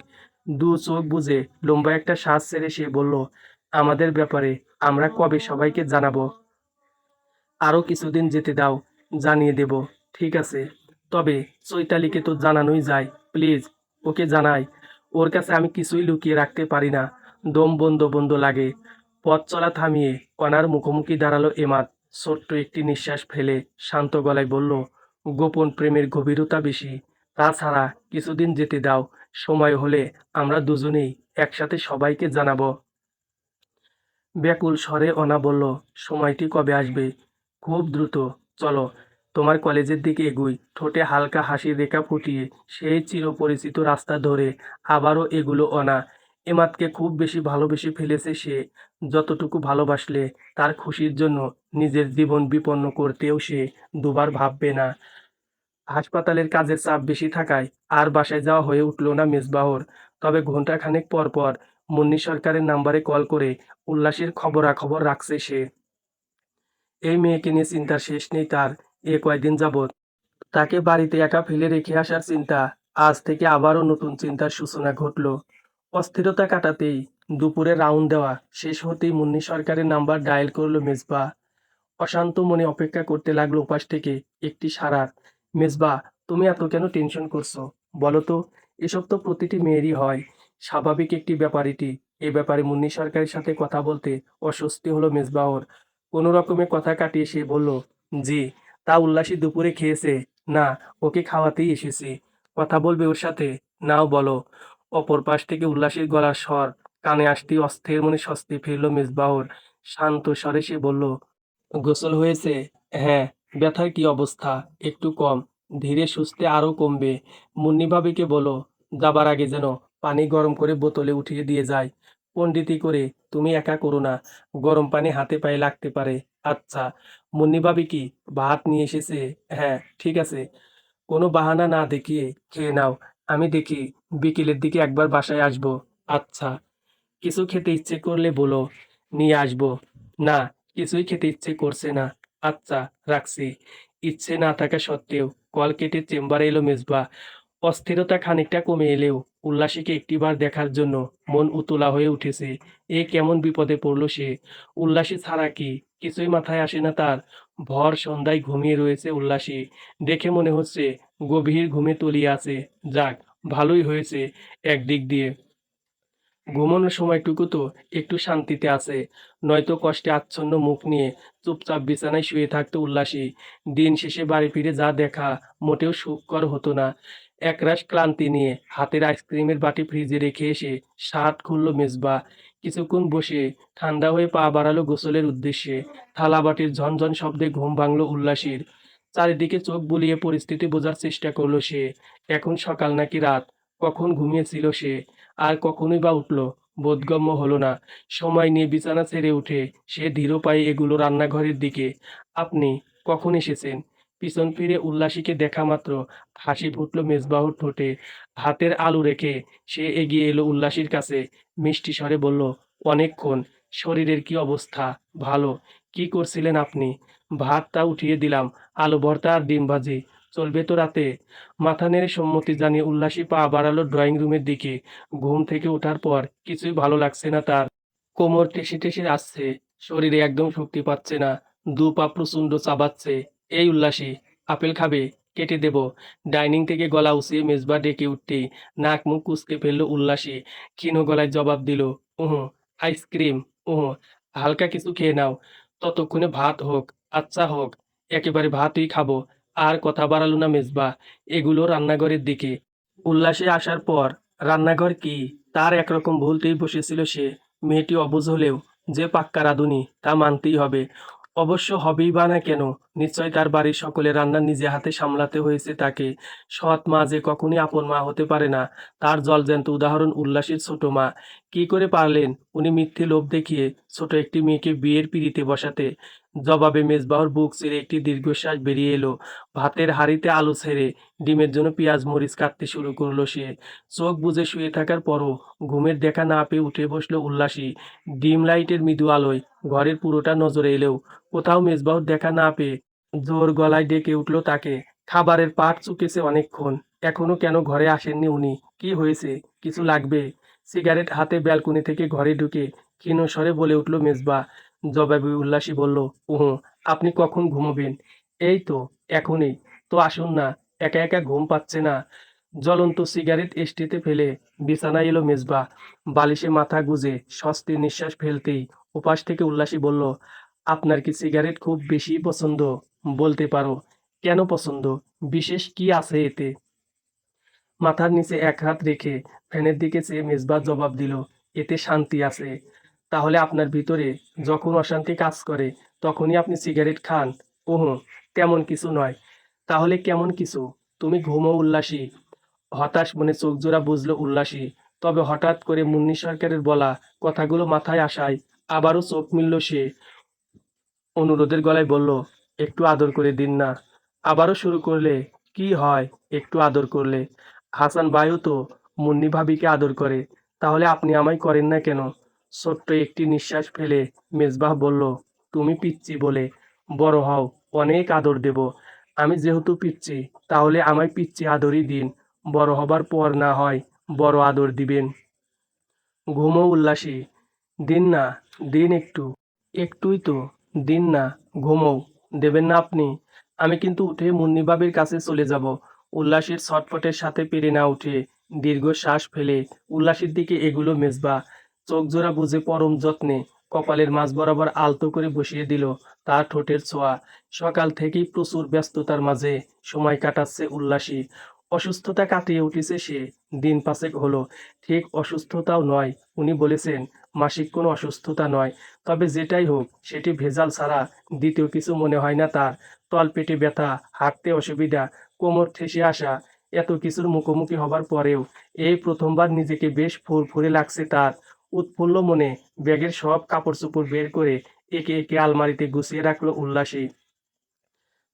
দু চোখ বুজে লম্বা একটা শ্বাস ছেড়ে সে বলল, আমাদের ব্যাপারে আমরা কবে সবাইকে জানাবো? আরো কিছুদিন যেতে দাও, জানিয়ে দেব। ঠিক আছে, তবে চৈতালিকে তো জানানোই যায়। প্লিজ ওকে জানাই। ওর কাছে আমি কিছুই লুকিয়ে রাখতে পারি না। দম বন্ধ বন্ধ লাগে। পথ চলা থামিয়ে অনার মুখোমুখি দাঁড়ালো এমাত। ছোট্ট একটি নিঃশ্বাস ফেলে শান্ত গলায় বলল, গোপন প্রেমের গভীরতা বেশি। তাছাড়া কিছুদিন যেতে দাও, সময় হলে আমরা দুজনেই একসাথে সবাইকে জানাবো। ব্যাকুল স্বরে অনা বলল, সময়টি কবে আসবে? খুব দ্রুত। চলো তোমার কলেজের দিকে এগুই। ঠোঁটে হালকা হাসির রেখা ফুটিয়ে সেই চিরপরিচিত রাস্তা ধরে আবারও এগুলো অনা। এমাতকে খুব বেশি ভালোবেসে ফেলেছে সে। যতটুকু ভালোবাসলে তার খুশির জন্য নিজের জীবন বিপন্ন করতেও সে দুবার ভাববে না। হাসপাতালের কাজের চাপ বেশি থাকায় আর বাসায় যাওয়া হয়ে উঠল না মেজবাহর। তবে ঘণ্টাখানেক পর পর মুন্নি সরকারের নাম্বারে কল করে উল্লাসের খবরাখবর রাখছে সে। এই মেয়েকে নিয়ে চিন্তার শেষ নেই তার। এ কয়দিন যাবৎ তাকে বাড়িতে একা ফেলে রেখে আসার চিন্তা, আজ থেকে আবারও নতুন চিন্তার সূচনা ঘটল। অস্থিরতা কাটাতেই দুপুরে রাউন্ড দেওয়া শেষ হতেই মুন্নি সরকারের নাম্বার ডায়াল করলো মেজবা। অশান্ত মনে অপেক্ষা করতে লাগলো উপাস থেকে একটি সাড়ার। মেজবা, তুমি এত কেন টেনশন করছো? বলো তো। এসব তো প্রতিটি মেয়েরই হয়, স্বাভাবিক একটি ব্যাপার এটি। এ ব্যাপারে মুন্নি সরকারের সাথে কথা বলতে অস্বস্তি হলো মেজবাহর। কোনো রকমে কথা কাটিয়ে সে বলল, জি। তা উল্লাসী দুপুরে খেয়েছে? না, ওকে খাওয়াতেই এসেছি। কথা বলবে ওর সাথে? নাও বলো। অপর পাশ থেকে উল্লাসীর গলার স্বর কানে আসতেই অস্থির মনে স্বস্তি ফিরল মেজবাহর। শান্ত স্বরে সে বলল, গোসল হয়েছে? হ্যাঁ। ব্যথার কি অবস্থা? একটু কম, ধীরে সুস্থে আরো কমবে। মুন্নি ভাবিকে বলো যাবার আগে যেন পানি গরম করে বোতলে উঠিয়ে দিয়ে যায়। পণ্ডিতি করে তুমি একা করো না, গরম পানি হাতে পায়ে লাগতে পারে। আচ্ছা। মুন্নি ভাবি কি ভাত নিয়ে এসেছে? হ্যাঁ, ঠিক আছে। কোনো বাহানা না দেখিয়ে খেয়ে নাও। আমি দেখি বিকেলের দিকে একবার বাসায় আসবো। আচ্ছা। কিছু খেতে ইচ্ছে করলে বলো, নিয়ে আসবো। না, কিছুই খেতে ইচ্ছে করছে না। আচ্ছা, রাখছি। ইচ্ছে না থাকা সত্ত্বেও কল কেটে চেম্বারে এলো মেজবা। অস্থিরতা খানিকটা কমে এলেও উল্লাসীকে একটিবার দেখার জন্য মন উতলা হয়ে উঠেছে। এ কেমন বিপদে পড়ল সে! উল্লাসী ছাড়া কি কিছুই মাথায় আসে না তার। ভর সন্ধ্যায় ঘুমিয়ে রয়েছে উল্লাসী। দেখে মনে হচ্ছে গভীর ঘুমে তলিয়ে আছে। যাক, ভালোই হয়েছে একদিক দিয়ে। ঘুমানোর সময়টুকু তো একটু শান্তিতে আছে, নয়তো কষ্টে আচ্ছন্ন মুখ নিয়ে চুপচাপ বিছানায় শুয়ে থাকতো উল্লাসী। দিন শেষে বাড়ি ফিরে যা দেখা মোটেও সুখকর হতো না। একরাশ ক্লান্তি নিয়ে হাতের আইসক্রিমের বাটি ফ্রিজে রেখে এসে শার্ট খুলল মেজবা। কিছুক্ষণ বসে ঠান্ডা হয়ে পা বাড়ালো গোসলের উদ্দেশ্যে। থালা বাটির ঝনঝন শব্দে ঘুম ভাঙল উল্লাসীর। চারিদিকে চোখ বুলিয়ে পরিস্থিতি বোঝার চেষ্টা করলো সে। এখন সকাল নাকি রাত, কখন ঘুমিয়েছিল সে, আর কখনোই বা উঠল, বোধগম্য হলো না। সময় নিয়ে বিছানা ছেড়ে উঠে সে ধীর পায়ে এগুলো রান্নাঘরের দিকে। আপনি কখন এসেছেন? পিছন ফিরে উল্লাসীকে দেখা মাত্র হাসি ফুটল মেজবাহুর ঠোঁটে। হাতের আলু রেখে সে এগিয়ে এলো উল্লাসীর কাছে। মিষ্টি স্বরে বলল, অনেকক্ষণ। শরীরের কি অবস্থা? ভালো। কি করছিলেন আপনি? ভাতটা উঠিয়ে দিলাম। আলু ভর্তা আর ডিম ভাজি। চলবে তো রাতে? মাথা নেড়ে সম্মতি জানিয়ে উল্লাসী পা বাড়ালো ড্রয়িং রুমের দিকে। ঘুম থেকে ওঠার পর কিছুই ভালো লাগছে না তার। কোমর টেসে টেসে আসছে, শরীরে একদম শক্তি পাচ্ছে না। দু পা প্রচণ্ড চাবাচ্ছে। এই উল্লাসী, আপেল খাবে? কেটে দেব। ডাইনিং থেকে গলা উঁচিয়ে মেজবা ডেকে উঠতেই নাক মুখ কুঁচকে ফেলল উল্লাসী। ক্ষীণ গলায় জবাব দিল, উহু। আইসক্রিম? উহু। হালকা কিছু খেয়ে নাও, ততক্ষণে ভাত হোক। আচ্ছা হোক, একেবারে ভাতই খাবো। আর কথা বাড়ালো না মেজবা, এগুলো রান্নাঘরের দিকে। উল্লাসে আসার পর রান্নাঘর কি তার একরকম ভুলতেই বসেছিল সে। মেয়েটি অবুঝ হলেও যে পাক্কা রাঁধুনি তা মানতেই হবে। অবশ্য হবেই বা না কেন, নিশ্চয় তার বাড়ির সকলে রান্না নিজে হাতে সামলাতে হয়েছে তাকে। সৎ মা যে কখনই আপন মা হতে পারে না, তার জলজ্যান্ত উদাহরণ উল্লাসের ছোট মা। কি করে পারলেন উনি মিথ্যে লোভ দেখিয়ে ছোট একটি মেয়েকে বিয়ের পিঁড়িতে বসাতে? জবাবে মেজবাহর বুক চিরে একটি দীর্ঘশ্বাস বেরিয়ে এলো। ভাতের হাঁড়িতে আলু ছেড়ে ডিমের জন্য পেঁয়াজ মরিচ কাটতে শুরু করলো সে। চোখ বুজে শুয়ে থাকার পরও ঘুমের দেখা না পেয়ে উঠে বসলো উল্লাসী। ডিম লাইটের মৃদু আলোয় ঘরের পুরোটা নজরে এলেও কোথাও মেজবাহুর দেখা না পেয়ে জোর গলায় ডেকে উঠল তাকে। খাবারের পাট চুকেছে অনেকক্ষণ, এখনো কেন ঘরে আসেননি উনি? কি হয়েছে? কিছু লাগবে? সিগারেট হাতে ব্যালকনি থেকে ঘরে ঢুকে ক্ষীণ স্বরে বলে উঠল মেজবা। জবাবে উল্লাসী বলল, উহু। আপনি কখন ঘুমোবেন? এই তো এখনই। তো আসুন না, একা একা ঘুম পাচ্ছে না। জ্বলন্ত সিগারেট এস্টেতে ফেলে বিছানায় এলো মেজবা। বালিশে মাথা গুজে স্বস্তির নিঃশ্বাস ফেলতেই ওপাশ থেকে উল্লাসী বলল, আপনার কি সিগারেট খুব বেশি পছন্দ? বলতে পারো। কেন পছন্দ? বিশেষ কি আছে এতে? মাথার নিচে এক হাত রেখে ফ্যানের দিকে চেয়ে মেজবা জবাব দিল, এতে শান্তি আছে। তাহলে আপনার ভিতরে যখন অশান্তি কাজ করে তখনই আপনি সিগারেট খান? ওহো, তেমন কিছু নয়। তাহলে কেমন কিছু? তুমি ঘুমো উল্লাসী। হতাশ মনে চোখজোড়া বুঝল উল্লাসী। তবে হঠাৎ করে মুন্নি সরকারের বলা কথাগুলো মাথায় আসায় আবারও চোখ মিলল সে। অনুরোধের গলায় বলল, একটু আদর করে দিন না। আবারও শুরু করলে, কি হয় একটু আদর করলে? হাসান ভাইও তো মুন্নি ভাবিকে আদর করে, তাহলে আপনি আমায় করেন না কেন? ছোট্ট একটি নিঃশ্বাস ফেলে মেজবাহ বলল, তুমি পিচ্চি বলে। বড় হও, অনেক আদর দেব। আমি যেহেতু পিচ্চি, তাহলে আমায় পিচ্চি আদরই দিন। বড় হবার পর না হয় বড় আদর দিবেন। ঘুমো উল্লাসী। দিন না, দিন একটু। একটুই তো, দিন না, ঘুমোও। দেবেন না আপনি? আমি কিন্তু উঠে মুন্নিবাবির কাছে চলে যাব। উল্লাসীর ছটফটের সাথে পেরে না উঠে দীর্ঘ শ্বাস ফেলে উল্লাসীর দিকে এগুলো মেজবা। চোখ জোড়া বুঝে পরম যত্নে কপালের মাঝ বরাবর আলতো করে বসিয়ে দিল তার ঠোঁটের ছোঁয়া। সকাল থেকেই প্রচুর ব্যস্ততার মাঝে সময় কাটাচ্ছে উল্লাসী। অসুস্থতা কাটিয়ে উঠেছে সে, দিন পাঁচেক হলো। ঠিক অসুস্থতাও নয়, উনি বলেছেন মাসিক কোনো অসুস্থতা নয়। তবে যেটাই হোক সেটি ভেজাল ছাড়া দ্বিতীয় কিছু মনে হয় না তার। তলপেটে ব্যথা, হাঁটতে অসুবিধা, কোমর ঠেসে আসা, এত কিছুর মুখোমুখি হবার পরেও এই প্রথমবার নিজেকে বেশ ফুরফুরে লাগছে তার। উৎফুল্ল মনে ব্যাগের সব কাপড় চোপড় বের করে একে একে আলমারিতে গুছিয়ে রাখলো উল্লাসী।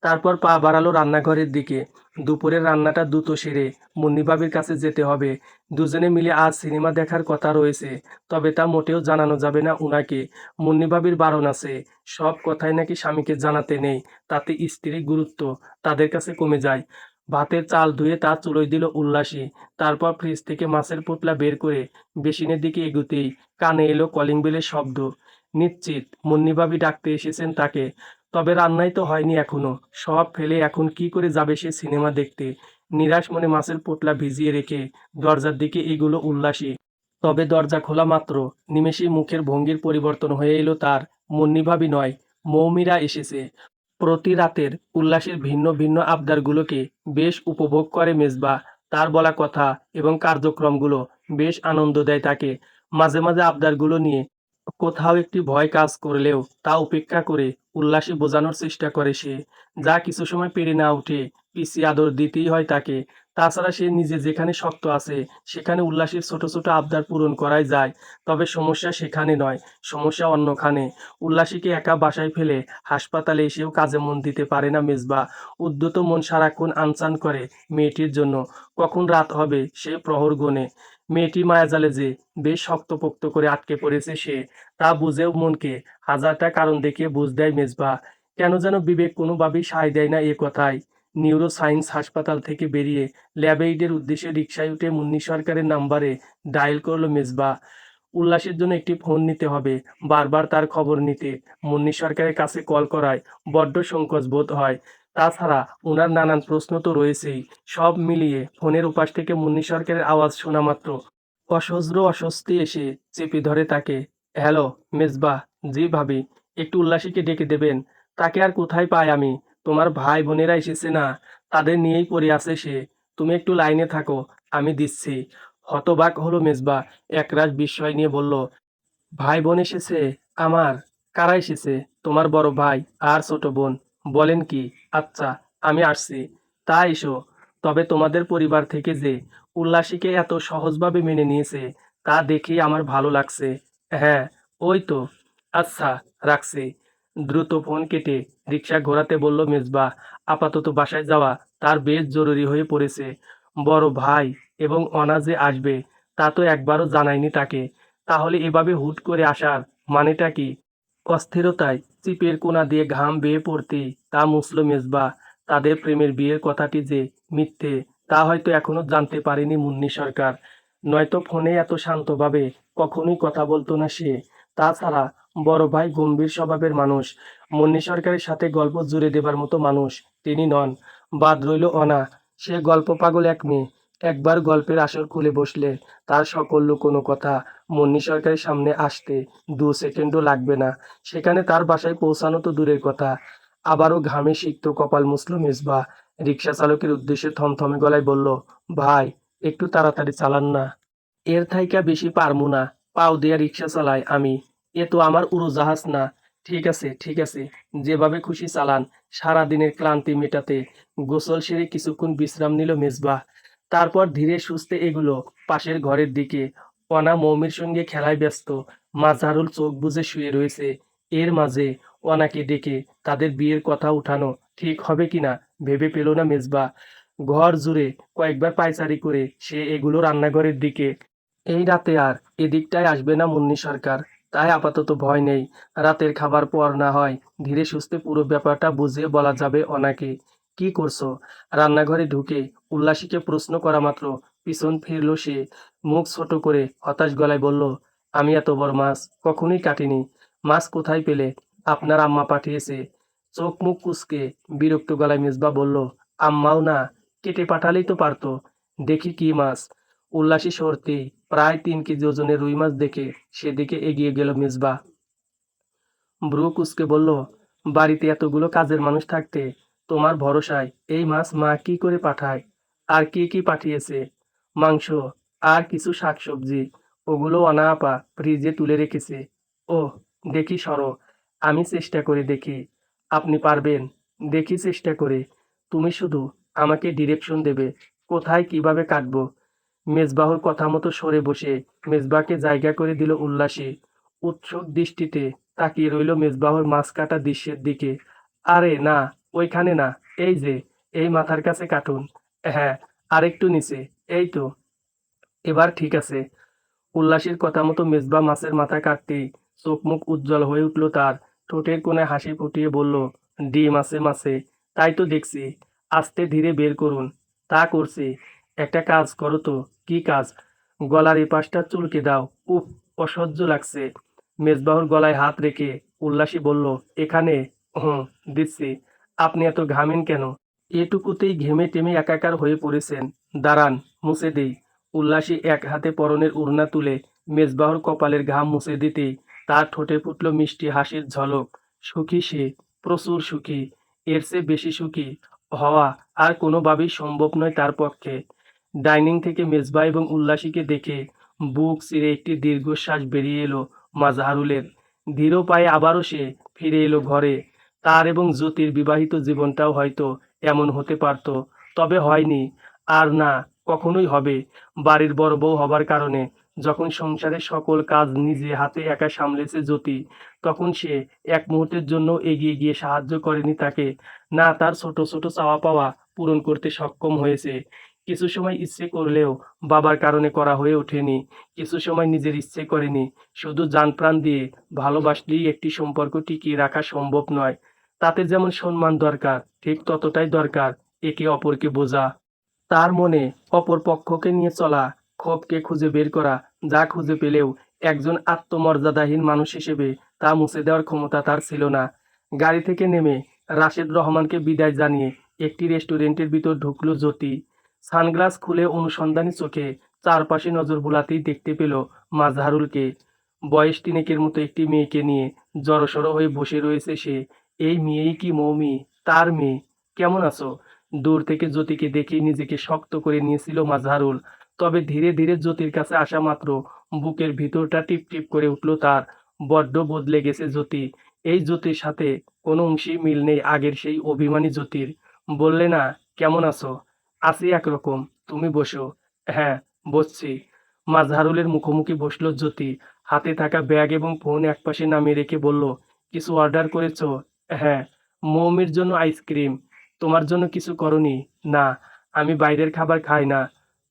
তারপর পা বাড়ালো রান্নাঘরের দিকে। দুপুরের রান্নাটা দ্রুত সেরে মুন্নিভাবির কাছে যেতে হবে। দুজনে মিলে আজ সিনেমা দেখার কথা রয়েছে, তবে তা মোটেও জানানো যাবে না উনাকে। মুন্নিভাবির বারণ আছে, সব কথাই নাকি স্বামীকে জানাতে নেই, তাতে স্ত্রীর গুরুত্ব তাদের কাছে কমে যায়। ভাতের চাল ধুয়ে তা চুলোয় দিল উল্লাসী। তারপর ফ্রিজ থেকে মাছের পোঁটলা বের করে বেসিনের দিকে এগুতেই কানে এলো কলিং বেলের শব্দ। নিশ্চিত মুন্নিভাবি ডাকতে এসেছেন তাকে। তবে রান্নাই তো হয়নি এখনো। সব ফেলে এখন কি করে যাবে সে সিনেমা দেখতে? নিরাশ মনে মাছের পোঁটলা ভিজিয়ে রেখে দরজার দিকে এগুলো উল্লাসী। তবে দরজা খোলা মাত্র নিমেষেই মুখের ভঙ্গির পরিবর্তন হয়ে এলো তার। মুন্নিভাবি নয়, মৌমিরা এসেছে। প্রতি রাতের উল্লাসের ভিন্ন ভিন্ন আবদারগুলোকে বেশ উপভোগ করে মেজবা। তার বলা কথা এবং কার্যক্রমগুলো বেশ আনন্দ দেয় তাকে। মাঝে মাঝে আবদারগুলো নিয়ে কোথাও একটি ভয় কাজ করলেও তা উপেক্ষা করে উল্লাসে বোঝানোর চেষ্টা করে সে। যা কিছু সময় পেরে না উঠে পিছিয়ে আদর দিতেই হয় তাকে। তাছাড়া সে নিজে যেখানে শক্ত আছে সেখানে উল্লাসের ছোট ছোট আবদার পূরণ করাই যায়। তবে সমস্যা সেখানে নয়, সমস্যা অন্যখানে। উল্লাসীকে একা বাসায় ফেলে হাসপাতালে এসেও কাজে মন দিতে পারে না মেজবা। উদ্যত মন সারাক্ষণ আনচান করে মেয়েটির জন্য। কখন রাত হবে সে প্রহর গুনে। মেয়েটি মায়াজালে যে বেশ শক্তপোক্ত করে আটকে পড়েছে সে, তা বুঝেও মনকে হাজারটা কারণ দেখিয়ে বুঝ দেয় মেজবা। কেন যেন বিবেক কোনোভাবেই সায় দেয় না এ কথায়। নিউরো সায়েন্স হাসপাতাল থেকে বেরিয়ে ল্যাবএইডের উদ্দেশ্যে রিকশায় উঠে মুন্নি সরকারের নাম্বারে ডায়াল করলো মেজবা। উল্লাসের জন্য একটি ফোন নিতে হবে। বারবার তার খবর নিতে মুন্নি সরকারের কাছে কল করায় বড্ড সংকোচ বোধ হয়। তাছাড়া উনার নানান প্রশ্ন তো রয়েছেই। সব মিলিয়ে ফোনের ওপাশ থেকে মুন্নি সরকারের আওয়াজ শোনা মাত্র অসহ্য অস্বস্তি এসে চেপে ধরে তাকে। হ্যালো, মেজবা। জি ভাবি, একটু উল্লাসীকে ডেকে দেবেন। তাকে আর কোথায় পাই আমি? তোমার ভাই বোনেরা এসেছে না, তাদের নিয়েই পড়ে আছে সে। তুমি একটু লাইনে থাকো, আমি দিচ্ছি। হতবাক হলো মেজবা। একরাশ বিস্ময় নিয়ে বলল, ভাই বোন এসেছে আমার? কারা এসেছে? তোমার বড় ভাই আর ছোট বোন। বলেন কি? আচ্ছা, আমি আসছি। তা এসো। তবে তোমাদের পরিবার থেকে যে উল্লাসীকে এত সহজভাবে মেনে নিয়েছে তা দেখেই আমার ভালো লাগছে। হ্যাঁ, ওই তো। আচ্ছা, রাখছি। দ্রুত ফোন কেটে রিকশা ঘোরাতে বলল মেজবা। আপাতত বাসায় যাওয়া তার বেশ জরুরি হয়ে পড়েছে। বড় ভাই এবং অনা যে আসবে তা তো একবারও জানায়নি তাকে। তাহলে এভাবে হুট করে আসার মানেটা কি? অস্থিরতায় চিপের কোণা দিয়ে ঘাম বেয়ে পড়তেই তা মুছল মেজবা। তাদের প্রেমের বিয়ের কথাটি যে মিথ্যে তা হয়তো এখনো জানতে পারেনি মুন্নি সরকার। নয়তো ফোনে এত শান্তভাবে কখনোই কথা বলতো না সে। তাছাড়া বড় ভাই গম্ভীর স্বভাবের মানুষ। মুন্নি সরকারের সাথে গল্প জুড়ে দেবার মতো মানুষ তিনি নন। বাদ রইল অনা, সে গল্প পাগল এক মেয়ে। একবার গল্পের আসর খুলে বসলে তার সকল লুকোনো কথা মুন্নি সরকারের সামনে আসতে 2 সেকেন্ডও লাগবে না। সেখানে তার বাসায় পৌঁছানো তো দূরের কথা, আবারও ঘামে সিক্ত কপাল মুছল মেজবা। রিকশা চালকের উদ্দেশ্যে থমথমে গলায় বলল, ভাই, একটু তাড়াতাড়ি চালান না। এর থাইকা বেশি পারমু না। পাও দিয়া রিকশা চালাই আমি। এ তো আমার উড়োজাহাজ না। ঠিক আছে, ঠিক আছে, যেভাবে খুশি চালান। সারাদিনের ক্লান্তি মেটাতে গোসল সেরে কিছুক্ষণ বিশ্রাম নিল মেজবাহ। তারপর ধীরে সুস্থে এগুলো পাশের ঘরের দিকে। অনা মৌমির সঙ্গে খেলায় ব্যস্ত। মাঝারুল চোখ বুজে শুয়ে রয়েছে। এর মাঝে অনাকে ডেকে তাদের বিয়ের কথা উঠানো ঠিক হবে কিনা ভেবে পেল না মেজবা। ঘর জুড়ে কয়েকবার পায়চারি করে সে এগুলো রান্নাঘরের দিকে। এই রাতে আর এদিকটায় আসবে না মুন্নি সরকার, তাই আপাতত ভয় নেই। রাতের খাবার পর না হয় ধীরে সুস্থে পুরো ব্যাপারটা বুঝিয়ে বলা যাবে অনাকে। কি করছো? রান্নাঘরে ঢুকে উল্লাসীকে প্রশ্ন করা মাত্র পিছন ফিরল সে। মুখ ছোট করে হতাশ গলায় বলল, আমি এত বড় মাছ কখনোই কাটিনি। মাছ কোথায় পেলে? আপনার আম্মা পাঠিয়েছে। চোখ মুখ কুঁচকে বিরক্ত গলায় মেজবা বলল, আম্মাও না, কেটে পাঠালেই তো পারতো। দেখি কি মাছ। উল্লাসী সরতেই প্রায় 3 কেজি ওজনের রুই মাছ দেখে সেদিকে এগিয়ে গেল মেজবা। ভ্রু কুঁচকে বলল, বাড়িতে এতগুলো কাজের মানুষ থাকতে তোমার ভরসায় এই মাছ মা কি করে পাঠায়? আর কি কি পাঠিয়েছে? মাংস আর কিছু শাকসবজি। ওগুলো অনা আপা ফ্রিজে তুলে রেখেছে। ওহ, দেখি সরো, আমি চেষ্টা করে দেখি। আপনি পারবেন? দেখি চেষ্টা করে। তুমি শুধু আমাকে ডিরেকশন দেবে কোথায় কিভাবে কাটবো। মেজবাহুর কথা মতো সরে বসে মেজবাকে জায়গা করে দিল উল্লাসী। উৎসুক দৃষ্টিতে তাকিয়ে রইল মেজবাহুর মাছ কাটা দৃশ্যের দিকে। আরে না, ওইখানে না, এই যে, এই মাথার কাছে কাটুন। হ্যাঁ, আরেকটু নিচে। এই তো, এবার ঠিক আছে। উল্লাসীর কথা মতো মেজবা মাছের মাথা কাটতেই চোখ মুখ উজ্জ্বল হয়ে উঠল তার। ঠোঁটের কোণে হাসি ফুটিয়ে বলল, ডিম আছে মাছে? তাই তো দেখছি। আস্তে ধীরে বের করুন, তা করছি। একটা কাজ করো তো। কি কাজ? গলার এই পাশটা চুলকে দাও। উফ, অসহ্য লাগছে। মেজবাহুর গলায় হাত রেখে উল্লাসী বলল, এখানে? হুম, দিচ্ছি। আপনি এত ঘামেন কেন? এটুকুতেই ঘেমে টেমে একাকার হয়ে পড়েছেন। দাঁড়ান, মুছে দেই। উল্লাসী এক হাতে পরনের ওড়না তুলে মেজবাহুর কপালের ঘাম মুছে দিতেই তার ঠোঁটে ফুটল মিষ্টি হাসির ঝলক। সুখী সে, প্রচুর সুখী। এর চেয়ে বেশি সুখী হওয়া আর কোনোভাবেই সম্ভব নয় তার পক্ষে। ডাইনিং থেকে মেজবা এবং উল্লাসীকে দেখে বুক চিরে একটি দীর্ঘশ্বাস বেরিয়ে এলো মাজহারুলের। ধীর পায়ে আবারও সে ফিরে এলো ঘরে। তার এবং জ্যোতির বিবাহিত জীবনটাও হয়তো এমন হতে পারত, তবে হয়নি। আর না, কখনোই হবে। বাড়ির বড় বউ হবার কারণে যখন সংসারের সকল কাজ নিজে হাতে একা সামলেছে জ্যোতি, তখন সে এক মুহূর্তের জন্য এগিয়ে গিয়ে সাহায্য করেনি তাকে। না, তার ছোট ছোট চাওয়া পাওয়া পূরণ করতে সক্ষম হয়েছে। কিছু সময় ইচ্ছে করলেও বাবার কারণে করা হয়ে ওঠেনি। কিছু সময় নিজের ইচ্ছে করেনি। শুধু জান-প্রাণ দিয়ে ভালোবাসলেই একটি সম্পর্ক টিকিয়ে রাখা সম্ভব নয়। তাতে যেমন সম্মান দরকার, ঠিক ততটাই দরকার একে অপরকে বোঝা। তার মনে অপর পক্ষকে নিয়ে চলা, ক্ষোভকে খুঁজে বের করা, যা খুঁজে পেলেও একজন আত্মমর্যাদাহীন মানুষ হিসেবে তা মুছে দেওয়ার ক্ষমতা তার ছিল না। গাড়ি থেকে নেমে রাশেদ রহমানকে বিদায় জানিয়ে একটি রেস্টুরেন্টের ভিতর ঢুকল জ্যোতি। সানগ্লাস খুলে অনুসন্ধানী চোখে চারপাশে নজর বুলাতেই দেখতে পেল মাজহারুলকে। বয়স তিনেকের মতো একটি মেয়েকে নিয়ে জড়সড় হয়ে বসে রয়েছে সে। এই মেয়েই কি মৌমি, তার মেয়ে? কেমন আছো? দূর থেকে জ্যোতিকে দেখেই নিজেকে শক্ত করে নিয়েছিল মাজহারুল। তবে ধীরে ধীরে জ্যোতির কাছে আসা মাত্র বুকের ভিতরটা টিপ টিপ করে উঠল তার। বড্ড বদলে গেছে জ্যোতি। এই জ্যোতির সাথে কোনো অংশেই মিল নেই আগের সেই অভিমানী জ্যোতির। বললে না, কেমন আছো? আছি একরকম। তুমি বসো। হ্যাঁ, বসছি। মাজহারুলের মুখোমুখি বসল জ্যোতি। হাতে থাকা ব্যাগ এবং ফোন একপাশে নামিয়ে রেখে বলল, কিছু অর্ডার করেছো? হ্যাঁ। মৌমির জন্য আইসক্রিম। তোমার জন্য কিছু করনি? না, আমি বাইরের খাবার খাই না।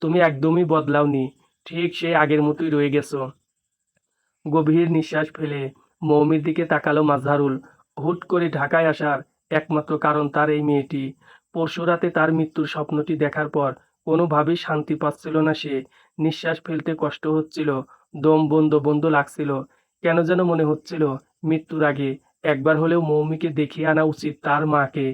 তুমি একদমই বদলাওনি। ঠিক সেই আগের মতোই রয়ে গেছো। গভীর নিঃশ্বাস ফেলে মৌমির দিকে তাকালো মাজহারুল। হুট করে ঢাকায় আসার একমাত্র কারণ তার এই মেয়েটি। পরশু রাতে তার মৃত্যুর স্বপ্নটি দেখার পর কোনোভাবেই শান্তি পাচ্ছিল না সে। নিঃশ্বাস ফেলতে কষ্ট হচ্ছিল, দম বন্ধ বন্ধ লাগছিল। কেন যেন মনে হচ্ছিল মৃত্যুর আগে একবার হলেও মৌমিকে দেখিয়ে আনা উচিত তার মাকে।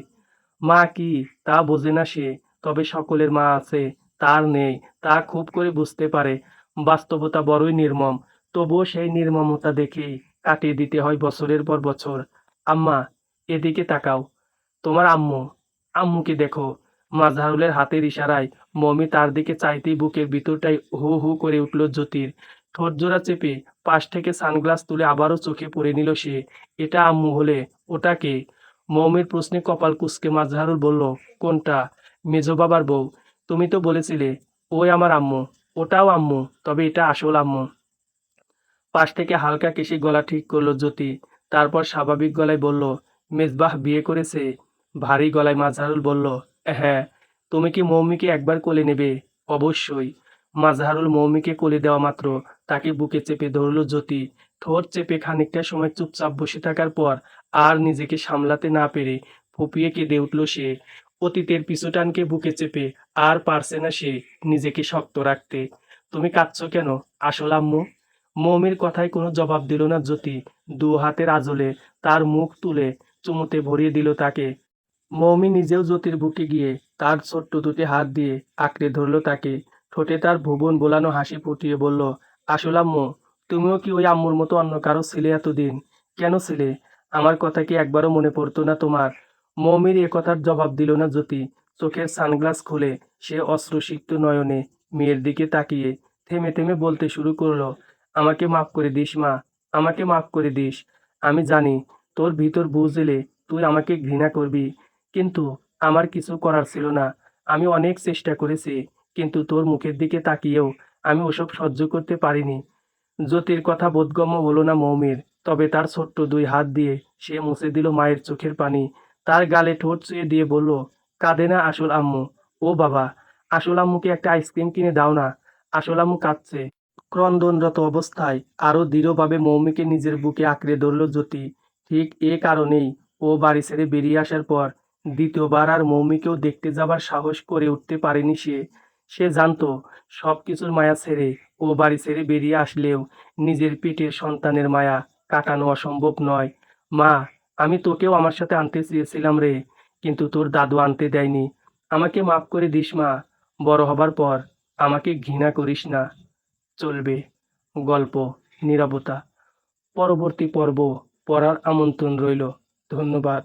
মা কি, তা বোঝে না সে। তবে সকলের মা আছে, তার নেই, তা খুব করে বুঝতে পারে। বাস্তবতা বড়ই নির্মম। তবুও সেই নির্মমতা দেখেই কাটিয়ে দিতে হয় বছরের পর বছর। আম্মা, এদিকে তাকাও। তোমার আম্মু। আম্মুকে দেখো। মাজহারুলের হাতের ইশারায় মমি তার দিকে চাইতেই বুকের ভিতরটাই হু হু করে উঠল জ্যোতির। ঠোঁটজোড়া চেপে পাশ থেকে সানগ্লাস তুলে আবারও চোখে পড়ে নিল সে। এটা আম্মু হলে ওটা কে? মৌমির প্রশ্নে কপাল কুঁচকে মাজহারুল বলল, কোনটা? মেজো বাবার বউ। তুমি তো বলেছিলে ওই আমার আম্মু। ওটাও আম্মু, তবে এটা আসল আম্মু। পাশ থেকে হালকা কেশি গলা ঠিক করলো জ্যোতি। তারপর স্বাভাবিক গলায় বলল, মেজবাহ বিয়ে করেছে? ভারী গলায় মাজহারুল বলল, হ্যাঁ। তুমি কি মৌমিকে একবার কোলে নেবে? অবশ্যই। মাজহারুল মৌমিকে কোলে দেওয়া মাত্র তাকে বুকে চেপে ধরল জ্যোতি। ঠোঁট চেপে খানিকটা সময় চুপচাপ বসে থাকার পর আর নিজেকে সামলাতে না পেরে ফুপিয়ে কেঁদে উঠল সে। অতীতের পিছুটানকে বুকে চেপে আর পারছে না সে নিজেকে শক্ত রাখতে। তুমি কাঁদছো কেন? আসল আম্মু। মৌমির কথায় কোনো জবাব দিল না জ্যোতি। দু হাতের আঁচলে তার মুখ তুলে চুমুতে ভরিয়ে দিল তাকে। মৌমি নিজেও জ্যোতির বুকে গিয়ে তার ছোট্ট দুটি হাত দিয়ে আঁকড়ে ধরল তাকে। ঠোঁটে তার ভুবন বোলানো হাসি ফুটিয়ে বলল, আসল আম্মু, তুমিও কি ওই আম্মুর মতো অন্য কারো ছিলে এতদিন? কেন ছিলে? আমার কথা কি একবারও মনে পড়তো না তোমার? মৌমির এ কথার জবাব দিল না জ্যোতি। চোখের সানগ্লাস খুলে সে অশ্রুসিক্ত নয়নে মেয়ের দিকে তাকিয়ে থেমে থেমে বলতে শুরু করলো, আমাকে মাফ করে দিস মা, আমাকে মাফ করে দিস। আমি জানি তোর ভিতর বুঝ এলে তুই আমাকে ঘৃণা করবি, কিন্তু আমার কিছু করার ছিল না। আমি অনেক চেষ্টা করেছি, কিন্তু তোর মুখের দিকে তাকিয়েও আমি ওসব সহ্য করতে পারিনি। জ্যোতির কথা বোধগম্য হলো না মৌমির। তবে তার ছোট্ট দুই হাত দিয়ে সে মুছে দিল মায়ের চোখের পানি। তার গালে ঠোঁট ছুঁয়ে দিয়ে বলল, কাঁদে না আসল আম্মু। ও বাবা, আসল আম্মুকে একটা আইসক্রিম কিনে দাও না। আসল আম্মু কাঁদছে। ক্রন্দনরত অবস্থায় আরো দৃঢ়ভাবে মৌমিকে নিজের বুকে আঁকড়ে ধরল জ্যোতি। ঠিক এ কারণেই ও বাড়ি ছেড়ে বেরিয়ে আসার পর দ্বিতীয়বার আর মৌমিকেও দেখতে যাবার সাহস করে উঠতে পারেনি সে। সে জানতো সব কিছুর মায়া ছেড়ে ও বাড়ি ছেড়ে বেরিয়ে আসলেও নিজের পেটের সন্তানের মায়া কাটানো অসম্ভব নয়। মা, আমি তোকেও আমার সাথে আনতে চেয়েছিলাম রে, কিন্তু তোর দাদু আনতে দেয়নি। আমাকে মাফ করে দিস মা। বড় হবার পর আমাকে ঘৃণা করিস না। চলবে। গল্প নীরবতা। পরবর্তী পর্ব পড়ার আমন্ত্রণ রইল। ধন্যবাদ।